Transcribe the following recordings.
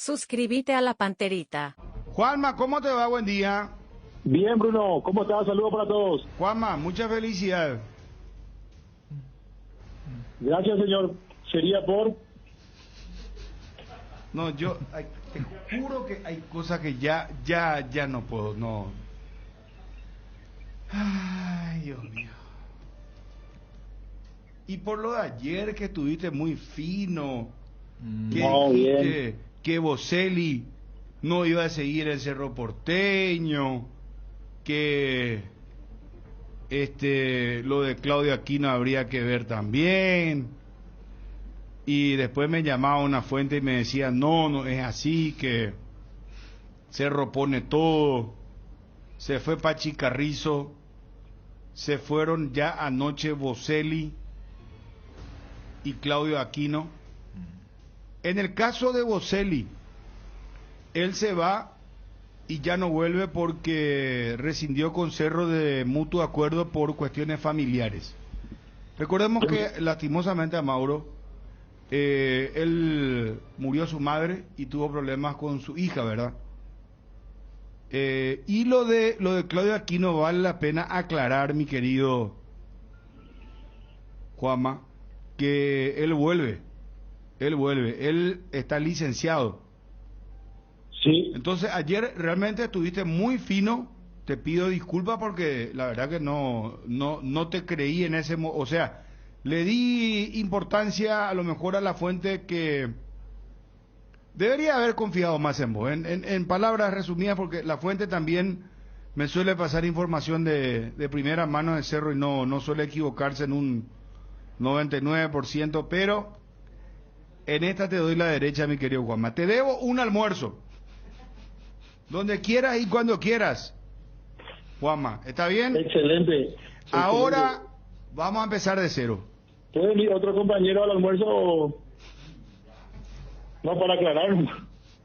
Suscríbete a la Panterita. Juanma, ¿cómo te va? Buen día. Bien, Bruno, ¿cómo estás? Saludos para todos. Juanma, mucha felicidad. Gracias, señor. Sería por... No, te juro que hay cosas que ya no puedo, no. Ay, Dios mío. Y por lo de ayer que estuviste muy fino, que No, dijiste bien. que Boselli no iba a seguir el Cerro Porteño, que lo de Claudio Aquino habría que ver también. Y después me llamaba una fuente y me decía, no es así, que Cerro pone todo. Se fue Pachi Carrizo, se fueron ya anoche Boselli y Claudio Aquino. En el caso de Boselli, él se va y ya no vuelve porque rescindió con Cerro de mutuo acuerdo por cuestiones familiares. Recordemos que lastimosamente a Mauro, él murió su madre y tuvo problemas con su hija, ¿verdad? Y lo de Claudio Aquino vale la pena aclarar, mi querido Juanma, que él vuelve, él está licenciado. Sí. Entonces ayer realmente estuviste muy fino, te pido disculpas porque la verdad que no te creí en ese o sea, le di importancia a lo mejor a la fuente que debería haber confiado más en vos, en palabras resumidas, porque la fuente también me suele pasar información de primera mano de Cerro y no suele equivocarse en un 99%, pero en esta te doy la derecha, mi querido Juanma. Te debo un almuerzo, donde quieras y cuando quieras, Juanma, ¿está bien? Excelente. Ahora vamos a empezar de cero. ¿Puede venir otro compañero al almuerzo o...? No, para aclarar.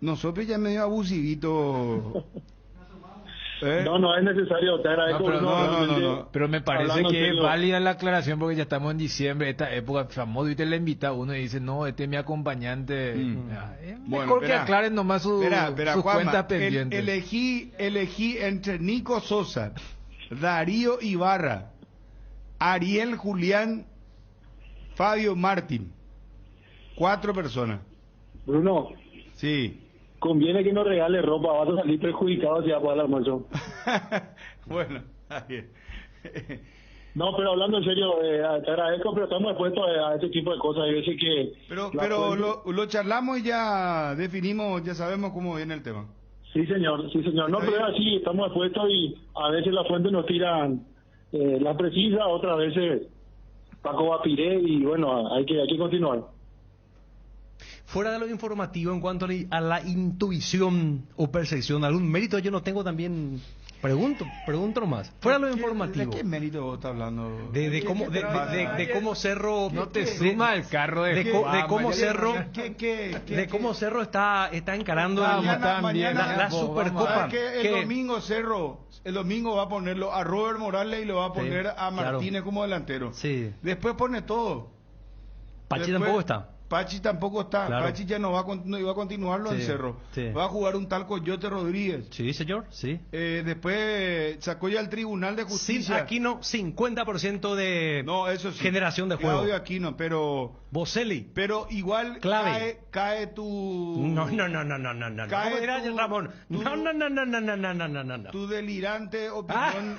Nosotros ya medio abusivito. No es necesario. Te agradezco. No, pero, Bruno, no. Pero me parece hablando que en es serio. válida la aclaración porque ya estamos en diciembre, esta época famosa, y te la invita uno y dice, no, este es mi acompañante. Es Bueno, mejor que espera. aclaren nomás sus Juanma, cuentas pendientes. elegí entre Nico Sosa, Darío Ibarra, Ariel Julián, Fabio Martín. 4 personas. Bruno, Sí. conviene que nos regale ropa. Vas a salir perjudicado si vas para el almuerzo. Bueno, está bien. No, pero hablando en serio, te agradezco, pero estamos expuestos a ese tipo de cosas. Hay veces que... Pero la fuente- lo charlamos y ya definimos, ya sabemos cómo viene el tema. Sí, señor. No, pero es así, estamos expuestos y a veces la fuente nos tiran la precisa, otras veces Paco Bapiré y bueno, hay que continuar. Fuera de lo informativo, en cuanto a la intuición o percepción, algún mérito yo no tengo también. Pregunto nomás. Fuera de lo informativo. ¿De qué mérito vos estás hablando? De cómo Cerro No te suma el carro de cómo Cerro ¿Qué? cómo Cerro está encarando Mañana la Supercopa. ¿Sabes qué? Que- El domingo Cerro, el domingo va a ponerlo a Robert Morales y lo va a poner a claro. Martínez como delantero. Sí. Después pone todo. Pachi Después, tampoco está. Pachi tampoco está. Claro. Pachi ya no iba a continuarlo en Sí, Cerro. sí. Va a jugar un tal Coyote Rodríguez. Sí, señor, sí. Después sacó ya el Tribunal de Sin Justicia. Aquino, 50% de No, eso sí. generación de juego. Claudio Aquino, pero Boselli. igual Clave. cae tu... No. Cae Mira, tu- Ramón. tu- No. Tu delirante opinión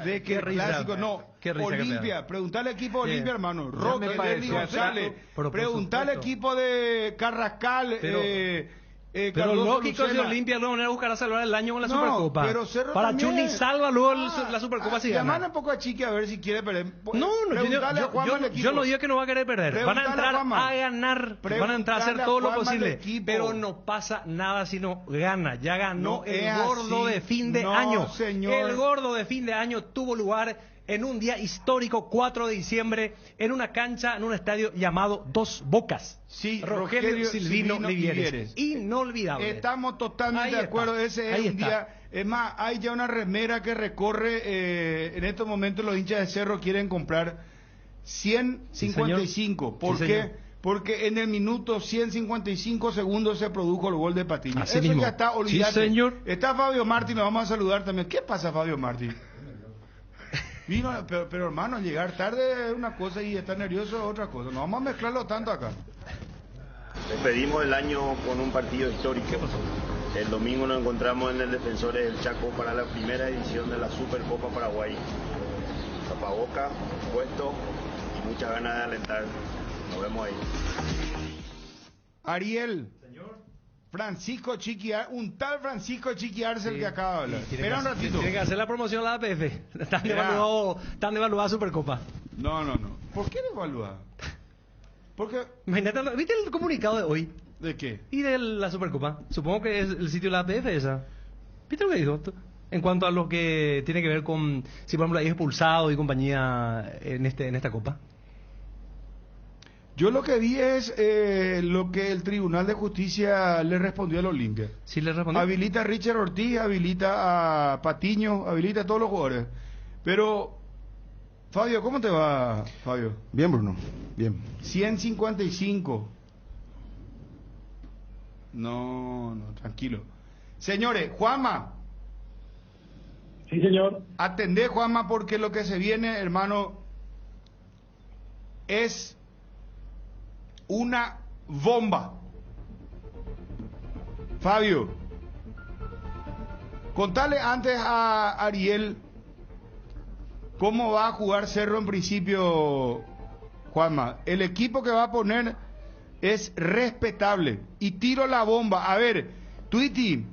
de que Qué el risa. clásico no. Qué risa que me Olimpia, da. preguntale al equipo de Sí. Olimpia, hermano. Ya Roque, me Deli pareció González. exacto, pero por Preguntale al supuesto. equipo de Carrascal. Pero Cardoso, lógico, si Lucena. Olimpia de alguna manera buscará salvar el año con la No, Supercopa. pero Cerro Para también. Chuni salva luego la Supercopa si Llamale gana. un poco a Chiqui a ver si quiere perder. No, Preguntale a Juanma al equipo. yo no digo que no va a querer perder. Van a Preguntale a entrar Juanma. a ganar, van a entrar a hacer Preguntale a todo lo Juanma al posible. equipo. Pero no pasa nada si no gana. Ya ganó No el es gordo así. de fin de No, año. señor. El gordo de fin de año tuvo lugar en un día histórico, 4 de diciembre, en una cancha, en un estadio llamado Dos Bocas. Sí, Rogelio Silvino Livieres. Livieres. Inolvidable. Estamos totalmente Ahí de acuerdo. está. Ese es Ahí un está. día. Es más, hay ya una remera que recorre. En estos momentos los hinchas de Cerro quieren comprar 155. ¿Por Sí, qué? señor. porque en el minuto 155 segundos se produjo el gol de Patiño. Así Eso mismo. ya está, olvídate. Sí, señor. Está Fabio Martín, nos vamos a saludar también. ¿Qué pasa, Fabio Martín? Vino, pero hermano, llegar tarde es una cosa y estar nervioso es otra cosa. No vamos a mezclarlo tanto acá. Despedimos el año con un partido histórico. El domingo nos encontramos en el Defensores del Chaco para la primera edición de la Supercopa Paraguay. Tapaboca, puesto y muchas ganas de alentar. Nos vemos ahí. Ariel. Señor. Francisco Chiquiar, un tal Francisco Chiquiarse el que acaba de hablar. Espera un ratito. Tiene que hacer la promoción a la APF. Están devaluada Supercopa. No. ¿Por qué devaluada? Porque... Imagínate, ¿viste el comunicado de hoy? ¿De qué? Y de la Supercopa. Supongo que es el sitio de la APF esa. ¿Viste lo que dijo? En cuanto a lo que tiene que ver con si por ejemplo hay expulsado y compañía en esta copa. Yo lo que vi es lo que el Tribunal de Justicia le respondió a los Linkers. Sí, le respondió. Habilita a Richard Ortiz, habilita a Patiño, habilita a todos los jugadores. Pero, Fabio, ¿cómo te va, Fabio? Bien, Bruno, bien. 155. No, tranquilo. Señores, Juanma. Sí, señor. Atendé, Juanma, porque lo que se viene, hermano, es una bomba. Fabio, contale antes a Ariel cómo va a jugar Cerro en principio, Juanma. El equipo que va a poner es respetable. Y tiro la bomba. A ver, Twitty,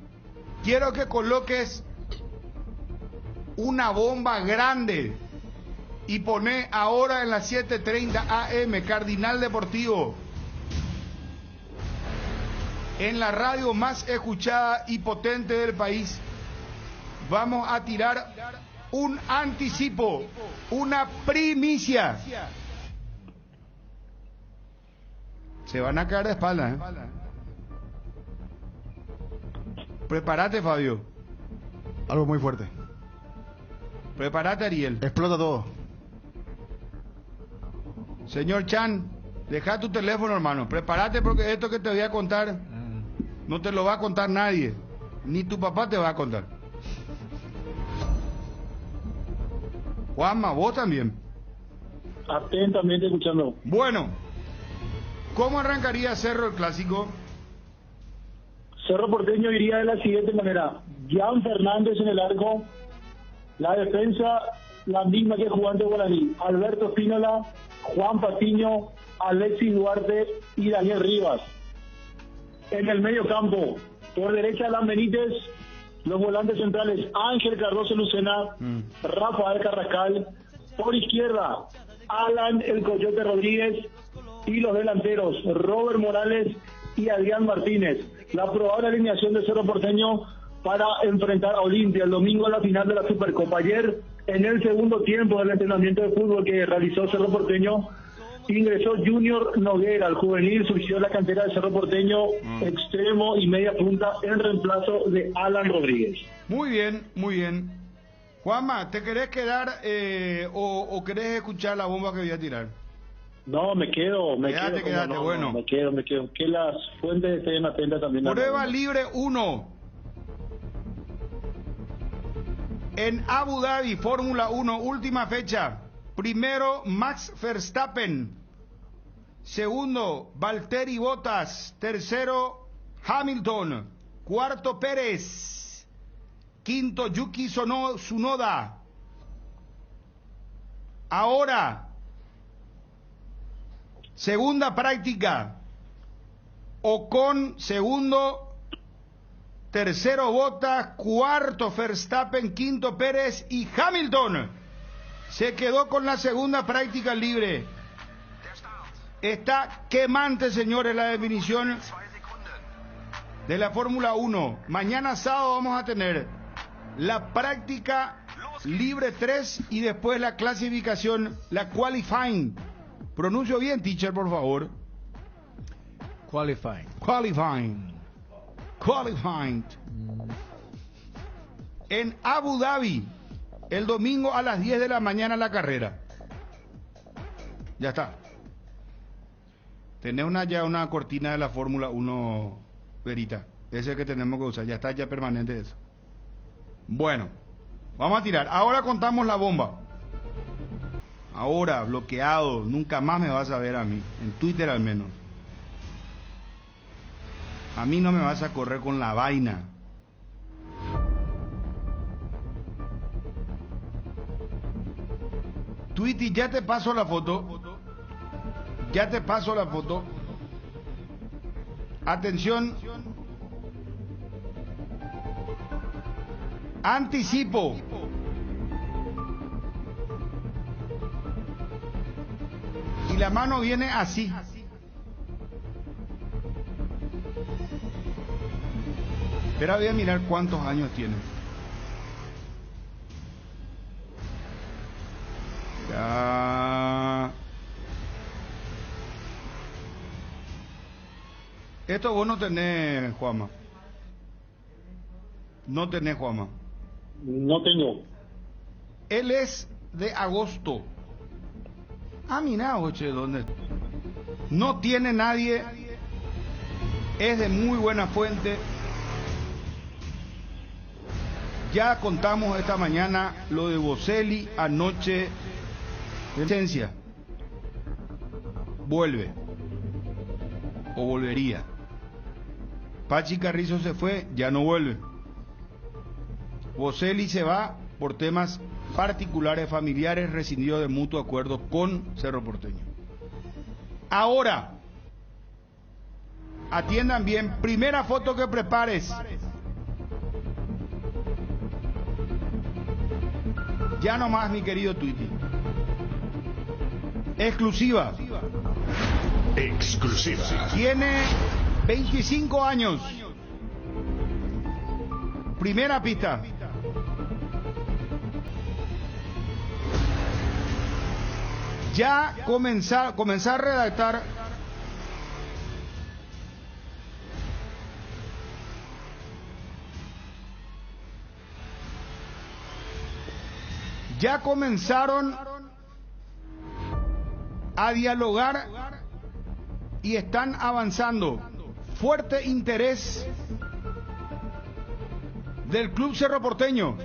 quiero que coloques una bomba grande y poné ahora en las 7:30 AM Cardinal Deportivo, en la radio más escuchada y potente del país. Vamos a tirar un anticipo, una primicia. Se van a caer de espalda, ¿eh? Prepárate, Fabio. Algo muy fuerte. Prepárate, Ariel. Explota todo. Señor Chan, deja tu teléfono, hermano. Prepárate porque esto que te voy a contar no te lo va a contar nadie. Ni tu papá te va a contar. Juanma, vos también. Atentamente escuchando. Bueno, ¿cómo arrancaría Cerro el clásico? Cerro Porteño iría de la siguiente manera: Jan Fernández en el arco, la defensa la misma que jugó ante Guaraní, Alberto Espínola, Juan Patiño, Alexis Duarte y Daniel Rivas. En el medio campo, por derecha Alan Benítez, los volantes centrales Ángel Cardoso Lucena, Rafael Carrascal, por izquierda Alan El Coyote Rodríguez y los delanteros Robert Morales y Adrián Martínez. La probable alineación de Cerro Porteño para enfrentar a Olimpia el domingo en la final de la Supercopa. Ayer, en el segundo tiempo del entrenamiento de fútbol que realizó Cerro Porteño, ingresó Junior Noguera, el juvenil, surgió de la cantera de Cerro Porteño, extremo y media punta, en reemplazo de Alan Rodríguez. Muy bien, muy bien. Juanma, ¿te querés quedar o querés escuchar la bomba que voy a tirar? No, me quedo. Quédate, no, bueno. Me quedo. Que las fuentes estén atentas también. Prueba libre 1. En Abu Dhabi, Fórmula 1, última fecha. Primero, Max Verstappen. Segundo, Valtteri Bottas. Tercero, Hamilton. Cuarto, Pérez. Quinto, Yuki Tsunoda. Ahora, segunda práctica. Ocon, segundo. Tercero, Bottas. Cuarto, Verstappen. Quinto, Pérez. Y Hamilton se quedó con la segunda práctica libre. Está quemante, señores, la definición de la Fórmula 1. Mañana sábado vamos a tener la práctica libre 3 y después la clasificación, la qualifying. Pronuncio bien, teacher, por favor. Qualifying. En Abu Dhabi, el domingo a las 10 de la mañana la carrera. Ya está. Tenés una cortina de la Fórmula 1, Verita. Ese es el que tenemos que usar. Ya está ya permanente eso. Bueno, vamos a tirar. Ahora contamos la bomba. Ahora, bloqueado. Nunca más me vas a ver a mí. En Twitter al menos. A mí no me vas a correr con la vaina. Tweety, ya te paso la foto. Ya te paso la foto. Atención. Anticipo. Y la mano viene así. Pero voy a mirar cuántos años tiene. Ya. Esto vos no tenés, Juanma. No tenés, Juanma. No tengo. Él es de agosto. Ah, mira, oche, ¿dónde? No tiene nadie. Es de muy buena fuente. Ya contamos esta mañana lo de Boselli anoche. Licencia. Vuelve. O volvería. Pachi Carrizo se fue, ya no vuelve. Boselli se va por temas particulares familiares, rescindido de mutuo acuerdo con Cerro Porteño. Ahora, atiendan bien, primera foto que prepares. Ya nomás, mi querido Tweety. Exclusiva. Exclusiva. Tiene 25 años. Primera pista. Ya comenzar a redactar ya comenzaron a dialogar y están avanzando. Fuerte interés del Club Cerro Porteño.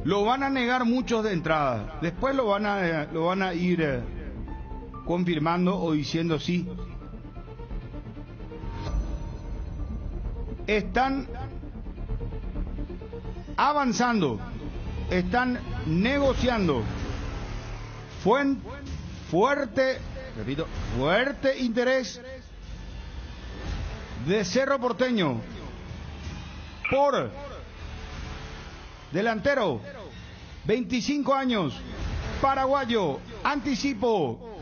Lo van a negar muchos de entrada. Después lo van a ir confirmando o diciendo sí. Están avanzando, están negociando. Fuerte interés de Cerro Porteño por delantero, 25 años, paraguayo, anticipo,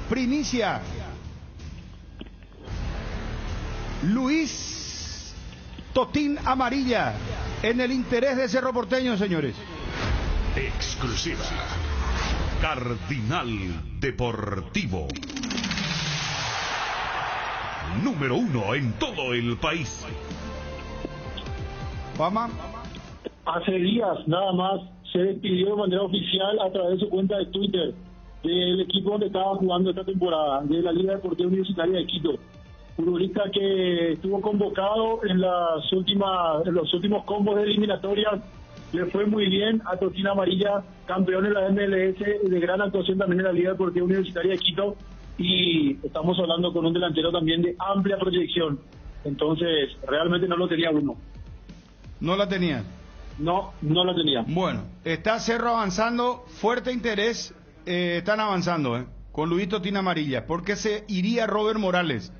primicia, Luis Totín Amarilla, en el interés de Cerro Porteño, señores. Exclusiva. Cardinal Deportivo. Número 1 en todo el país. Fama. Hace días nada más se despidió de manera oficial a través de su cuenta de Twitter del equipo donde estaba jugando esta temporada, de la Liga Deportiva Universitaria de Quito. Futbolista que estuvo convocado en los últimos combos de eliminatorias. Le fue muy bien a Totín Amarilla, campeón en la MLS, de gran actuación también en la Liga Deportiva Universitaria de Quito, y estamos hablando con un delantero también de amplia proyección. Entonces, realmente no lo tenía uno. ¿No la tenía? No la tenía. Bueno, está Cerro avanzando, fuerte interés, están avanzando, con Luis Totín Amarilla, porque se iría Robert Morales.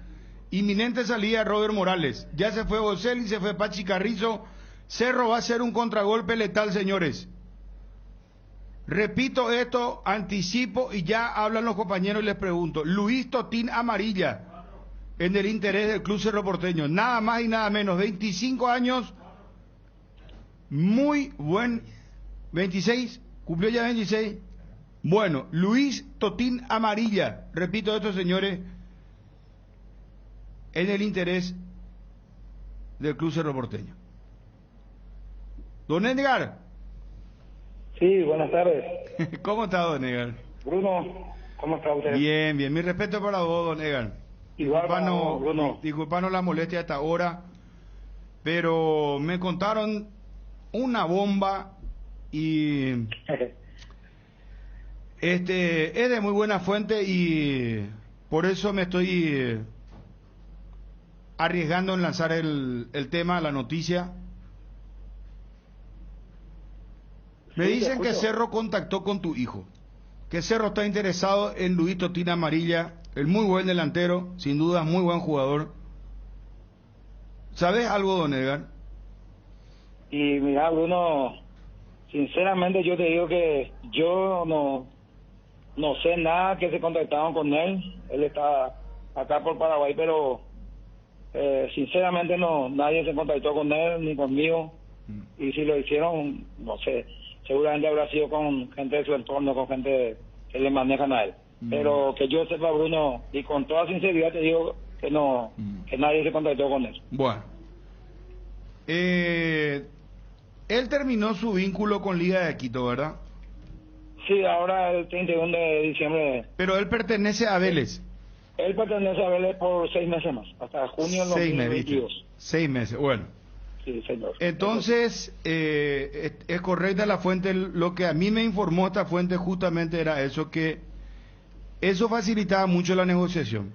Inminente salida de Robert Morales. Ya se fue Boselli, se fue Pachi Carrizo. Cerro va a hacer un contragolpe letal, señores. Repito esto, anticipo, y ya hablan los compañeros y les pregunto. Luis Totín Amarilla, en el interés del Club Cerro Porteño. Nada más y nada menos. 25 años, muy buen... 26, cumplió ya 26. Bueno, Luis Totín Amarilla. Repito esto, señores, en el interés del Club Cerro Porteño. Don Edgar. Sí, buenas tardes. ¿Cómo está, don Edgar? Bruno, ¿Cómo está usted? Bien, bien. Mi respeto para vos, don Edgar. Igual, Bruno. Disculpanos la molestia hasta ahora, pero me contaron una bomba y es de muy buena fuente y por eso me estoy arriesgando en lanzar el tema, la noticia. Me dicen que Cerro contactó con tu hijo, que Cerro está interesado en Luis Totín Amarilla, el muy buen delantero, sin duda muy buen jugador. ¿Sabes algo, don Edgar? Y mira, Bruno, sinceramente yo te digo que yo no sé nada que se contactaron con él. Él está acá por Paraguay, pero sinceramente nadie se contactó con él ni conmigo. Y si lo hicieron, no sé, seguramente habrá sido con gente de su entorno, con gente que le manejan a él. Pero que yo sepa, Bruno, y con toda sinceridad te digo que no, que nadie se contactó con él. Bueno. Él terminó su vínculo con Liga de Quito, ¿verdad? Sí, ahora el 31 de diciembre. Pero él pertenece a Vélez. Él pertenece a Vélez por 6 meses más, hasta junio del 2022. 6 meses, bueno. Sí, señor. Entonces, es correcta la fuente, lo que a mí me informó esta fuente justamente era eso, que eso facilitaba mucho la negociación.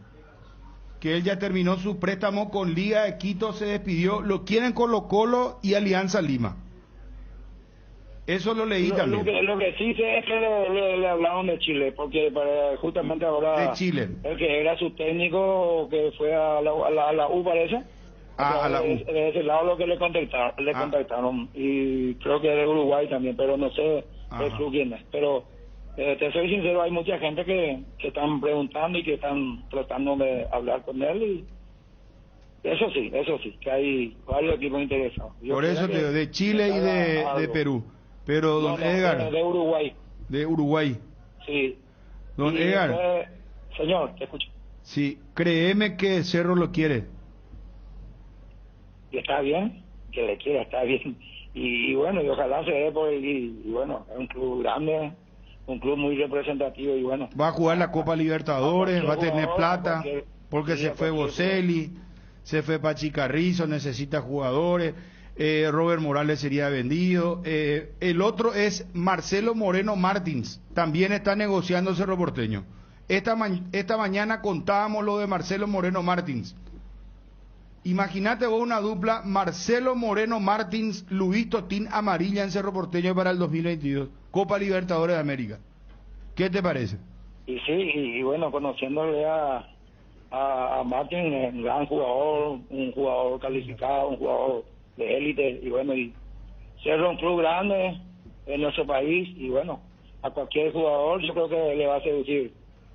Que él ya terminó su préstamo con Liga de Quito, se despidió, lo quieren Colo-Colo y Alianza Lima. Eso lo leí también. Lo que sí sé es que le hablaron de Chile, porque justamente ahora de Chile. El que era su técnico, que fue a la U, parece. A la U. De ese lado lo que le contactaron. Y creo que de Uruguay también, pero no sé el club quién es. Pero te soy sincero, hay mucha gente que están preguntando y que están tratando de hablar con él. Y eso sí, que hay varios equipos interesados. Por eso te digo, de Chile y de Perú. Pero, don Edgar. De Uruguay. De Uruguay. Sí. Don Edgar. Señor, te escucho. Sí, créeme que Cerro lo quiere. Y está bien, que le quiera, está bien. Y bueno, y ojalá se dé por y bueno, es un club grande, un club muy representativo y bueno. Va a jugar la Copa Libertadores, va a tener plata, porque se fue Boselli, se fue Pachi Carrizo, necesita jugadores, Robert Morales sería vendido. El otro es Marcelo Moreno Martins, también está negociando Cerro Porteño. Esta mañana contábamos lo de Marcelo Moreno Martins. Imagínate vos una dupla, Marcelo Moreno Martins, Luis Totín Amarilla en Cerro Porteño para el 2022, Copa Libertadores de América. ¿Qué te parece? Y sí, y bueno, conociéndole a Martín, un gran jugador, un jugador calificado, un jugador de élite, y bueno, y Cerro un club grande en nuestro país, y bueno, a cualquier jugador yo creo que le va a seducir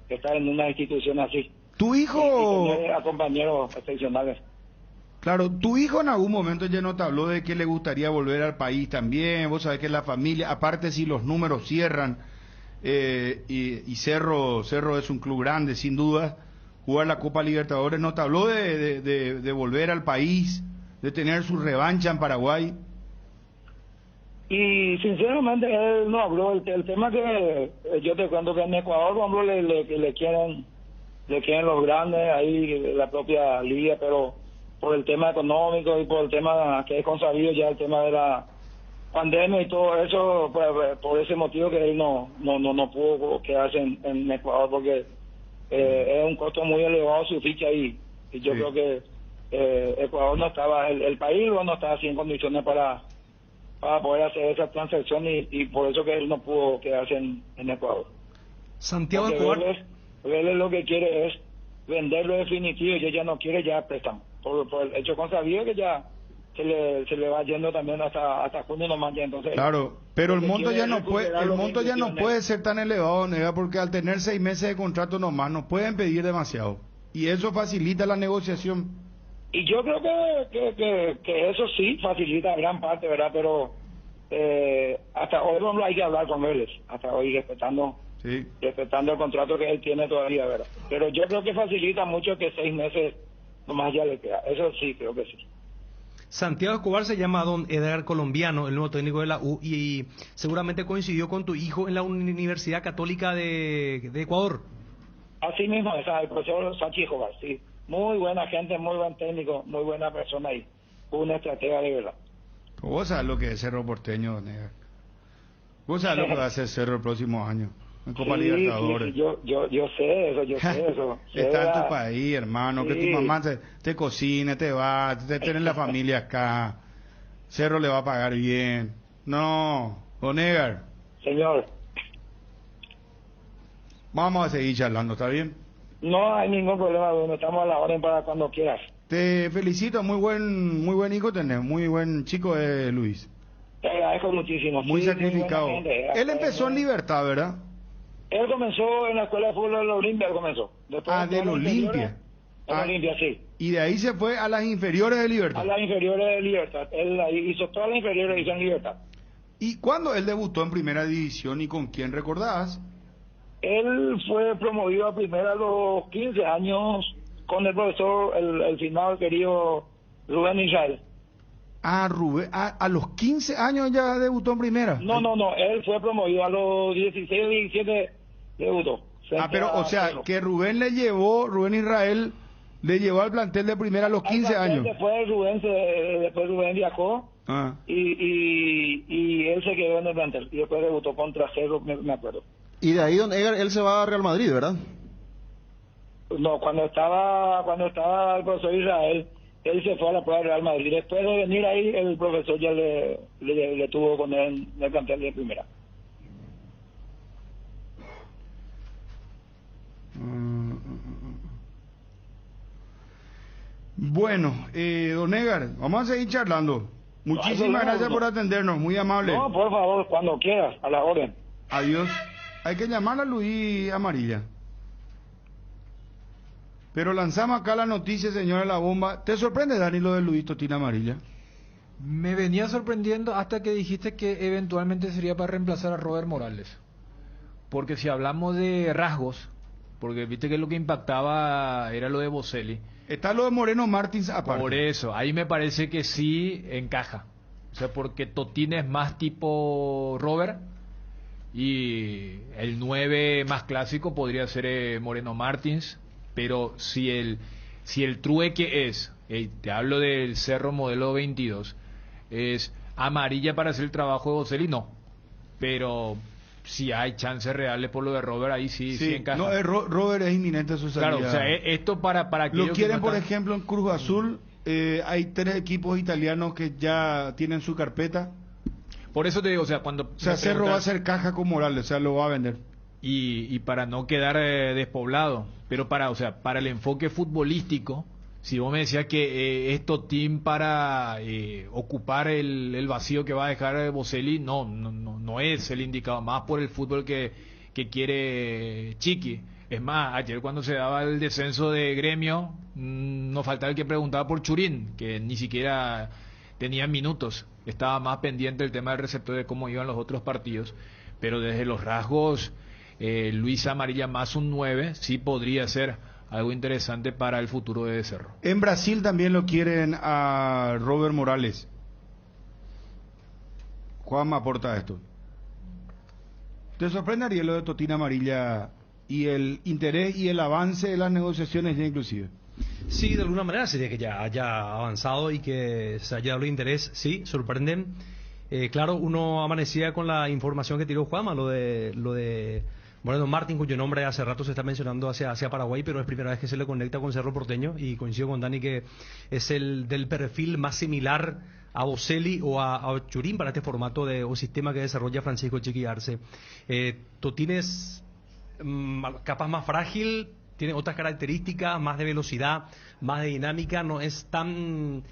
estar en una institución así. Tu hijo... Y tener a compañeros excepcionales. Claro, tu hijo en algún momento ya no te habló de que le gustaría volver al país también, vos sabés que la familia, aparte si los números cierran, y Cerro es un club grande, sin duda, jugar la Copa Libertadores, ¿no te habló de volver al país, de tener su revancha en Paraguay? Y sinceramente él no habló, el tema que yo te cuento que en Ecuador, por ejemplo, le quieren los grandes, ahí la propia liga, pero por el tema económico y por el tema que es consabido ya el tema de la pandemia y todo eso, pues, por ese motivo que él no pudo quedarse en Ecuador porque es un costo muy elevado su ficha y yo creo que Ecuador no estaba, el país no estaba así en condiciones para poder hacer esa transacción y por eso que él no pudo quedarse en Ecuador. Santiago porque Escobar. Vélez lo que quiere es venderlo definitivo y ella no quiere ya préstamo. Por el hecho consabido que ya se le va yendo también hasta junio nomás ya, entonces. Claro, pero el monto ya no puede ser tan elevado, nega, porque al tener 6 meses de contrato nomás nos pueden pedir demasiado y eso facilita la negociación. Y yo creo que eso sí facilita gran parte, ¿verdad? Pero hasta hoy no hay que hablar con Vélez, hasta hoy respetando el contrato que él tiene todavía, ¿verdad? Pero yo creo que facilita mucho que 6 meses nomás ya le queda, eso sí, creo que sí. Santiago Escobar se llama don Edgar Colombiano, el nuevo técnico de la U, y seguramente coincidió con tu hijo en la Universidad Católica de Ecuador. Así mismo, o sea, el profesor Sachi Escobar, sí. Muy buena gente, muy buen técnico, muy buena persona y una estratega de verdad. Vos sabés lo que es Cerro Porteño, Negar. Vos sabés lo que va a hacer Cerro el próximo año. En Copa Libertadores. Sí, yo sé eso, yo sé eso. Está en tu país, hermano, Sí. que tu mamá te cocine, te va, te tenés la familia acá. Cerro le va a pagar bien. No, Onegar, Señor, vamos a seguir charlando, ¿está bien? no hay ningún problema, bueno, estamos a la orden para cuando quieras. Te felicito, muy buen hijo tenés, muy buen chico Luis. Te agradezco muchísimo. Muy Sí, sacrificado. buena gente. Él empezó en Libertad, ¿verdad? Él comenzó en la escuela de fútbol de la Olimpia, él comenzó. Después Del Olimpia. En Olimpia, sí. Y de ahí se fue a las inferiores de Libertad. A las inferiores de Libertad. Él ahí hizo todas las inferiores, hizo en Libertad. ¿Y cuándo él debutó en primera división y con quién recordás? Él fue promovido a primera a los 15 años con el profesor, el finado querido Rubén Israel. Ah, Rubén, a los 15 años ya debutó en primera. No, él fue promovido a los 16, 17 debutó. Pero, o sea, que Rubén Israel le llevó al plantel de primera a los 15 años. Después Rubén viajó y él se quedó en el plantel y después debutó contra Cerro, me acuerdo. Y de ahí, don Edgar, él se va a Real Madrid, ¿verdad? No, cuando estaba el profesor Israel, él se fue a la prueba de Real Madrid. Después de venir ahí, el profesor ya le tuvo con él en el plantel de primera. Bueno, don Edgar, vamos a seguir charlando. Muchísimas gracias por atendernos, muy amable. No, por favor, cuando quieras, a la orden. Adiós. Hay que llamar a Luis Amarilla. Pero lanzamos acá la noticia, señora La Bomba. ¿Te sorprende, Dani, lo de Luis Totina Amarilla? Me venía sorprendiendo hasta que dijiste que eventualmente sería para reemplazar a Robert Morales. Porque si hablamos de rasgos, porque viste que lo que impactaba era lo de Boselli. Está lo de Moreno Martins aparte. Por eso, ahí me parece que sí encaja. O sea, porque Totín es más tipo Robert y el 9 más clásico podría ser Moreno Martins. Pero si el trueque es, te hablo del Cerro modelo 22, es Amarilla para hacer el trabajo de Boselli, no. Pero si hay chances reales por lo de Robert, ahí sí encaja. No, Robert es inminente su salida. Claro, o sea, esto para lo quieren, por ejemplo, en Cruz Azul. Hay 3 equipos italianos que ya tienen su carpeta. Por eso te digo, o sea, cuando... O sea, Cerro va a hacer caja con Morales, o sea, lo va a vender. Y para no quedar despoblado, pero para el enfoque futbolístico, si vos me decías que es Totín para ocupar el vacío que va a dejar Boselli, no es el indicado, más por el fútbol que quiere Chiqui. Es más, ayer cuando se daba el descenso de Gremio, no faltaba el que preguntaba por Churín, que ni siquiera tenía minutos, estaba más pendiente del tema del receptor de cómo iban los otros partidos, pero desde los rasgos... Luis Amarilla más un 9 sí podría ser algo interesante para el futuro de Cerro. En Brasil también lo quieren a Robert Morales. Juan me aporta esto. ¿Te sorprendería lo de Totina Amarilla y el interés y el avance de las negociaciones ya inclusive? Sí, de alguna manera sería que ya haya avanzado y que se haya dado interés, sí, sorprenden. Claro, uno amanecía con la información que tiró Juanma, lo de Moreno Martín, cuyo nombre hace rato se está mencionando hacia Paraguay, pero es primera vez que se le conecta con Cerro Porteño y coincido con Dani que es el del perfil más similar a Boselli o a Churín para este formato o sistema que desarrolla Francisco Chiqui Arce. Totín es capaz más frágil, tiene otras características, más de velocidad, más de dinámica, no es tan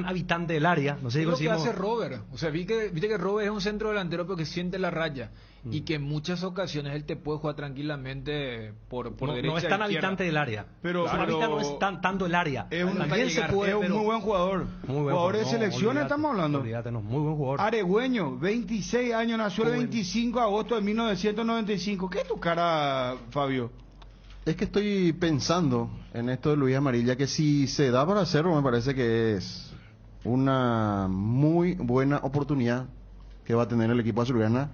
habitante del área. No sé es lo que hace Robert. O sea, viste que Robert es un centro delantero pero que siente la raya y que en muchas ocasiones él te puede jugar tranquilamente por derecha. No es tan habitante del área. Pero no es tanto el área. Es un muy buen jugador. Jugador de selección estamos hablando. Muy buen jugador. Aregüeño, 26 años, nació el 25 de agosto de 1995. ¿Qué es tu cara, Fabio? Es que estoy pensando en esto de Luis Amarilla, que si se da para hacerlo, me parece que es una muy buena oportunidad que va a tener el equipo azulgrana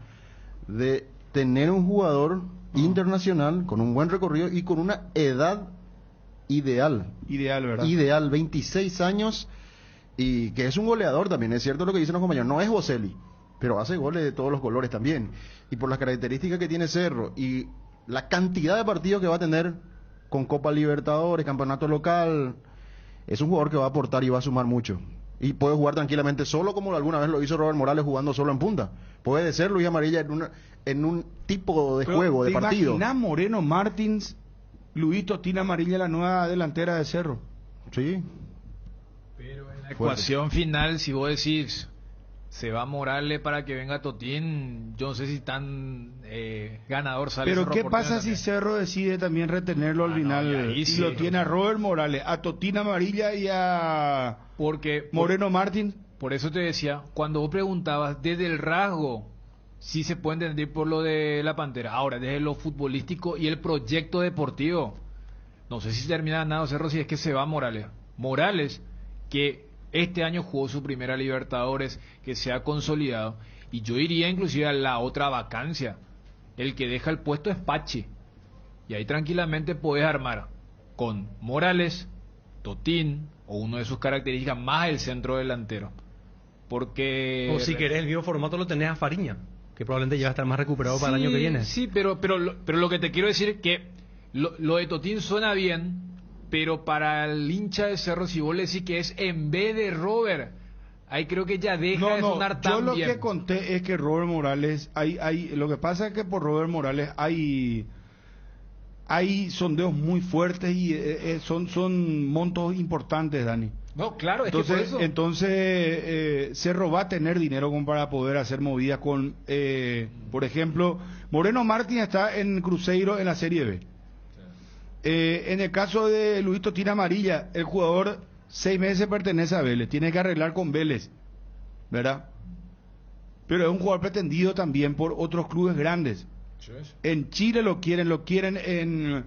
de tener un jugador internacional con un buen recorrido y con una edad ideal. Ideal, ¿verdad? Ideal, 26 años, y que es un goleador también. Es cierto lo que dicen los compañeros, no es Boselli, pero hace goles de todos los colores también. Y por las características que tiene Cerro y la cantidad de partidos que va a tener con Copa Libertadores, campeonato local, es un jugador que va a aportar y va a sumar mucho. Y puede jugar tranquilamente solo, como alguna vez lo hizo Robert Morales jugando solo en punta. Puede ser Luis Amarilla en un tipo de juego, de partido. ¿Te imaginas Moreno Martins, Luis Totín Amarilla, la nueva delantera de Cerro? Sí. Pero en la ecuación final, si vos decís, se va Morales para que venga Totín, yo no sé si tan ganador sale. Pero Cerro ¿qué Porteño pasa también. si Cerro decide también retenerlo al final? no, y ahí y sí, lo tiene a Robert Morales, a Totín Amarilla y a Porque Moreno Martins. por eso te decía, cuando vos preguntabas desde el rasgo, sí se puede entender por lo de la Pantera. Ahora, desde lo futbolístico y el proyecto deportivo, no sé si termina ganando Cerro si es que se va Morales. Morales, que este año jugó su primera Libertadores, que se ha consolidado, y yo iría inclusive a la otra vacancia. El que deja el puesto es Pachi, y ahí tranquilamente podés armar con Morales, Totín, o uno de sus características, más el centro delantero. Porque... O si querés el mismo formato lo tenés a Fariña, que probablemente ya va a estar más recuperado para el año que viene. Sí, pero lo que te quiero decir es que lo de Totín suena bien, pero para el hincha de Cerro, si vos le decís que es en vez de Robert, ahí creo que ya deja de sonar tan yo lo bien. que conté es que Robert Morales, lo que pasa es que por Robert Morales hay sondeos muy fuertes y son montos importantes, Dani. No, claro, es que por eso. Entonces Cerro va a tener dinero como para poder hacer movidas con, por ejemplo, Moreno Martín está en Cruzeiro en la Serie B. En el caso de Luis Totín Amarilla, el jugador 6 meses pertenece a Vélez, tiene que arreglar con Vélez, ¿verdad? Pero es un jugador pretendido también por otros clubes grandes. En Chile lo quieren en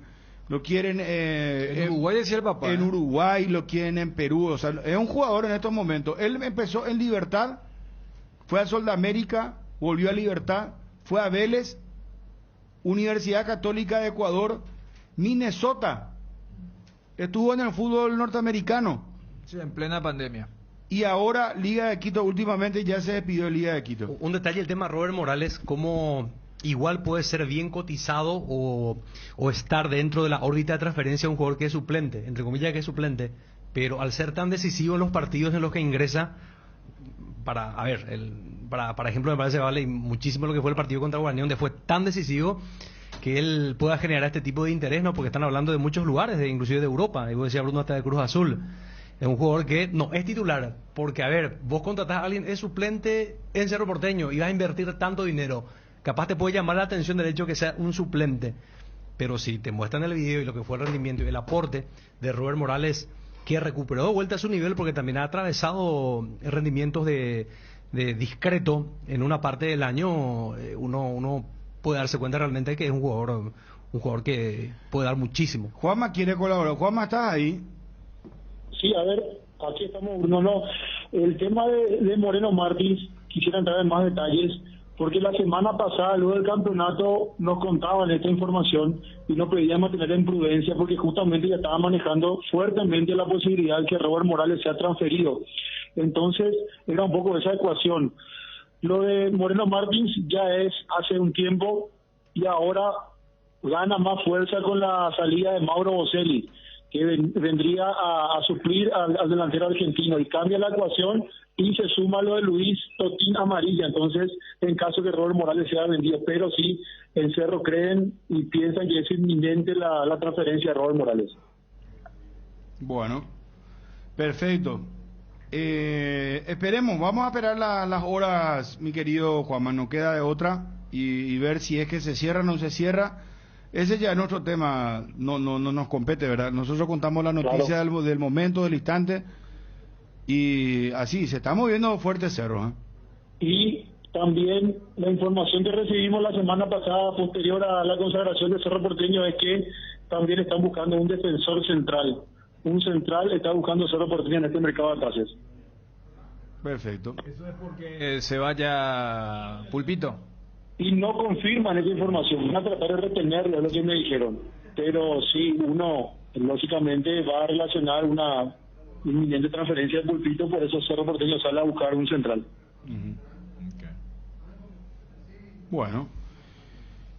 Uruguay decía el papá. En Uruguay lo quieren, en Perú, o sea, es un jugador en estos momentos. Él empezó en Libertad, fue a Sol de América, volvió a Libertad, fue a Vélez, Universidad Católica de Ecuador, Minnesota, estuvo en el fútbol norteamericano. Sí, en plena pandemia. Y ahora Liga de Quito, últimamente ya se despidió de Liga de Quito. Un detalle, el tema Robert Morales, cómo igual puede ser bien cotizado o estar dentro de la órbita de transferencia de un jugador que es suplente, entre comillas que es suplente, pero al ser tan decisivo en los partidos en los que ingresa, para ejemplo, me parece vale muchísimo lo que fue el partido contra Guaraní, donde fue tan decisivo que él pueda generar este tipo de interés, ¿no? Porque están hablando de muchos lugares, inclusive de Europa, y vos decías Bruno hasta de Cruz Azul. Es un jugador que no es titular, porque a ver, vos contratás a alguien, es suplente en Cerro Porteño y vas a invertir tanto dinero, capaz te puede llamar la atención del hecho que sea un suplente, pero si te muestran el video y lo que fue el rendimiento y el aporte de Robert Morales, que recuperó de vuelta a su nivel porque también ha atravesado rendimientos de discreto en una parte del año, uno puede darse cuenta realmente que es un jugador que puede dar muchísimo. Juanma quiere colaborar. Juanma, ¿estás ahí? Sí, a ver, aquí estamos, Bruno. No, el tema de Moreno Martins, quisiera entrar en más detalles, porque la semana pasada, luego del campeonato, nos contaban esta información y nos pedían mantener en prudencia, porque justamente ya estaba manejando fuertemente la posibilidad de que Robert Morales sea transferido. Entonces, era un poco esa ecuación. Lo de Moreno Martins ya es hace un tiempo y ahora gana más fuerza con la salida de Mauro Boselli, que vendría a suplir al delantero argentino, y cambia la ecuación y se suma lo de Luis Totín Amarilla. Entonces, en caso que Robert Morales sea vendido, pero sí, en Cerro creen y piensan que es inminente la transferencia de Robert Morales. Bueno, perfecto. Esperemos, vamos a esperar las horas, mi querido Juanma, no queda de otra, y ver si es que se cierra o no se cierra. Ese ya es nuestro tema, no nos compete, ¿verdad? Nosotros contamos la noticia del momento, del instante, y así, se está moviendo fuerte Cerro, ¿eh? Y también la información que recibimos la semana pasada, posterior a la consagración de Cerro Porteño, es que también están buscando un defensor central. Un central está buscando Cerro Porteño en este mercado de pases. Perfecto. Eso es porque se vaya Pulpito. y no confirman esa información. Van a tratar de retenerlo, es lo que me dijeron. Pero sí, uno lógicamente va a relacionar una inminente transferencia de Pulpito, por eso Cerro Porteño sale a buscar un central. Okay. Bueno,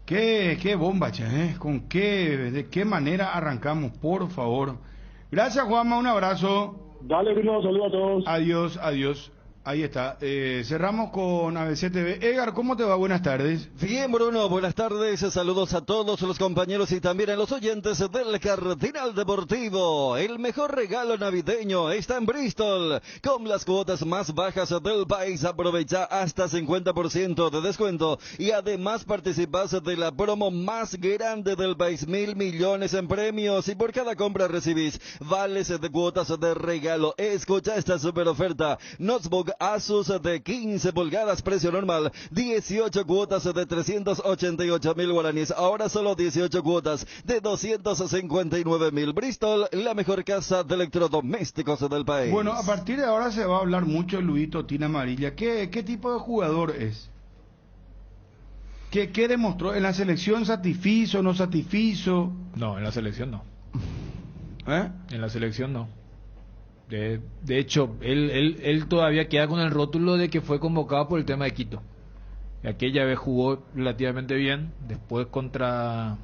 qué bomba, che, de qué manera arrancamos, por favor. Gracias, Juanma, un abrazo. Dale, Bruno, saludos a todos. Adiós, adiós. Ahí está. Cerramos con ABC TV. Edgar, ¿cómo te va? Buenas tardes. Bien, Bruno, buenas tardes. Saludos a todos los compañeros y también a los oyentes del Cardinal Deportivo. El mejor regalo navideño está en Bristol. Con las cuotas más bajas del país, aprovecha hasta 50% de descuento. Y además participas de la promo más grande del país. 1.000 millones en premios. Y por cada compra recibís vales de cuotas de regalo. Escucha esta super oferta. Notebook Asus de 15 pulgadas, precio normal, 18 cuotas de 388.000 guaraníes, ahora solo 18 cuotas de 259.000. Bristol, la mejor casa de electrodomésticos del país. Bueno, a partir de ahora se va a hablar mucho de Luisito Tina Amarilla. ¿Qué tipo de jugador es? ¿Qué demostró? ¿En la selección satisfizo, no satisfizo? No, en la selección no. ¿Eh? En la selección no. De hecho, él todavía queda con el rótulo de que fue convocado por el tema de Quito. Y aquella vez jugó relativamente bien. Después contra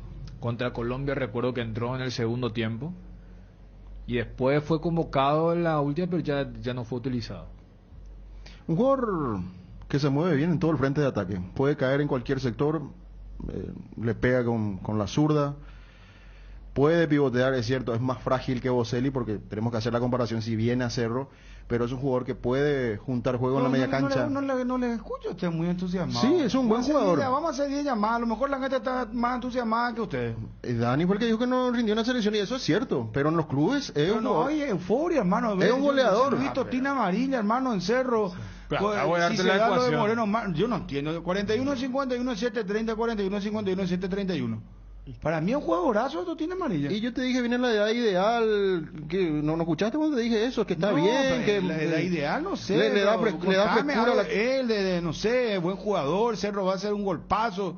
Colombia recuerdo que entró en el segundo tiempo. Y después fue convocado en la última, pero ya no fue utilizado. Un jugador que se mueve bien en todo el frente de ataque. Puede caer en cualquier sector, le pega con la zurda. Puede pivotear, es cierto, es más frágil que Boselli porque tenemos que hacer la comparación si viene a Cerro, pero es un jugador que puede juntar juego en la media cancha. No le escucho, usted muy entusiasmado. Sí, es un buen jugador. Vamos a hacer 10 llamadas, a lo mejor la gente está más entusiasmada que usted. Dani fue el que dijo que no rindió en la selección y eso es cierto, pero en los clubes es un jugador. No hay euforia, hermano. Es un goleador. Luisito Tina Amarilla, hermano, en Cerro. Si se da lo de Moreno, yo no entiendo. 41-51-7-30, 41-51-7-31. Para mí es un jugadorazo, esto tiene amarilla. Y yo te dije, viene la edad ideal, que no escuchaste cuando te dije eso, que está bien, que la edad ideal, no sé. Le da frescura no sé, buen jugador, Cerro va a hacer un golpazo.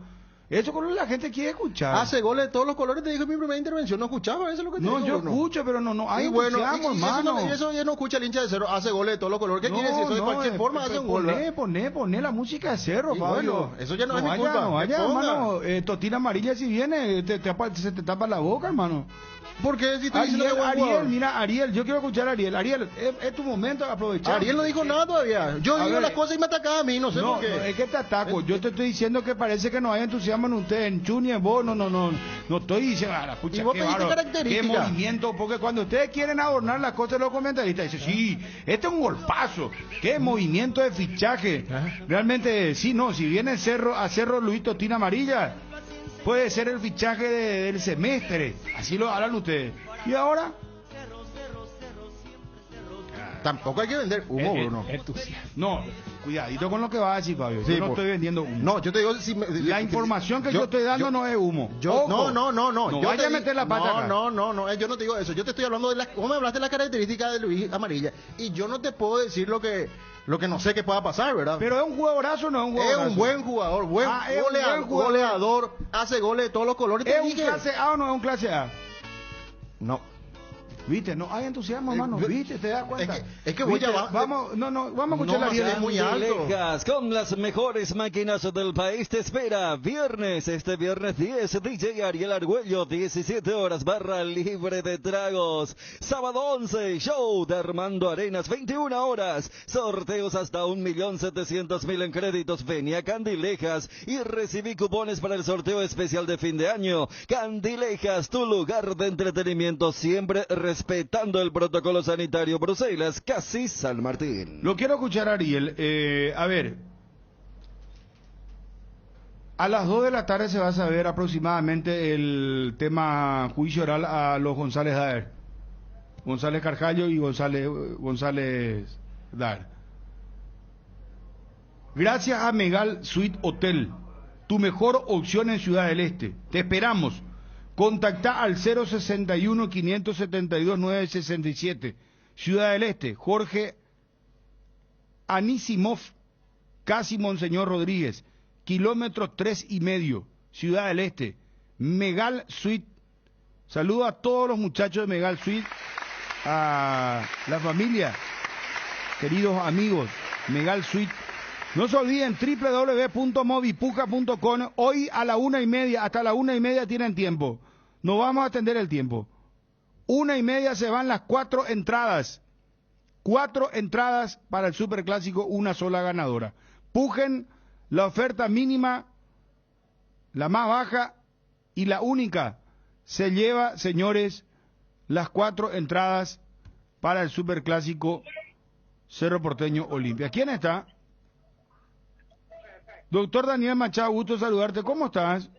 Eso con lo que la gente quiere escuchar. Hace goles de todos los colores, te dijo en mi primera intervención, no escuchaba, eso es lo que te digo. No, yo escucho, pero no hay entusiasmo, hermano. Eso ya no escucha el hincha de Cerro, hace goles de todos los colores. ¿Qué quiere decir? Eso de cualquier forma hace un gol. Poné la música de Cerro, Fabio. Bueno, eso ya no es mi culpa. No vaya, hermano, Totina Amarilla si viene, se te tapa la boca, hermano. Porque si estoy diciendo que Ariel, mira, Ariel, yo quiero escuchar a Ariel. Ariel, es tu momento de aprovechar. Ariel no dijo nada todavía. Yo digo las cosas y me atacaba a mí, no sé por qué. No, es que te ataco. Yo te estoy diciendo que parece que no hay entusiasmo en usted, en Chuni, en vos. No estoy diciendo, pucha, qué movimiento. Porque cuando ustedes quieren adornar las cosas de los comentaristas, dicen, sí, este es un golpazo. Qué movimiento de fichaje. Realmente, sí, no, si viene a Cerro Luisito Tina Amarilla, puede ser el fichaje del semestre. Así lo hablan ustedes. ¿Y ahora? Tampoco hay que vender humo, Bruno. No, cuidadito con lo que va a decir, Fabio. Yo no estoy vendiendo humo. No, yo te digo... la información que yo estoy dando no es humo. No. No vaya a meter la pata acá. No, yo no te digo eso. Yo te estoy hablando de vos me hablaste de las características de Luis Amarilla. Y yo no te puedo decir lo que no sé que pueda pasar, ¿verdad? Pero es un jugadorazo o no es un jugadorazo. Es un buen jugador, goleador, hace goles de todos los colores. ¿Es un clase A o no es un clase A? No. Viste, no hay entusiasmo, hermano. Viste, te das cuenta. Es que voy a... Vamos a escuchar la Ariel. Muy alto. Con las mejores máquinas del país te espera este viernes 10, DJ Ariel Argüello, 17 horas, barra libre de tragos. Sábado 11, show de Armando Arenas, 21 horas, sorteos hasta 1.700.000 en créditos. Vení a Candilejas y recibí cupones para el sorteo especial de fin de año. Candilejas, tu lugar de entretenimiento, siempre respetando el protocolo sanitario. Bruselas, casi San Martín. Lo quiero escuchar, Ariel. A ver, a las 2 de la tarde se va a saber aproximadamente el tema juicio oral a los González Daer. González Carjallo y González Daer. Gracias a Megal Suite Hotel, tu mejor opción en Ciudad del Este. Te esperamos. Contactá al 061-572-967. Ciudad del Este, Jorge Anisimov, casi Monseñor Rodríguez. kilómetro 3,5, Ciudad del Este. Megal Suite. Saludo a todos los muchachos de Megal Suite, a la familia, queridos amigos, Megal Suite. No se olviden, www.movipuja.com. Hoy a la 1:30, hasta la 1:30 tienen tiempo. No vamos a atender el tiempo. 1:30 se van las 4 entradas. 4 entradas para el Superclásico, una sola ganadora. Pujen, la oferta mínima, la más baja y la única, se lleva, señores, las 4 entradas para el Superclásico Cerro Porteño Olimpia. ¿Quién está? Doctor Daniel Machado, gusto saludarte. ¿Cómo estás?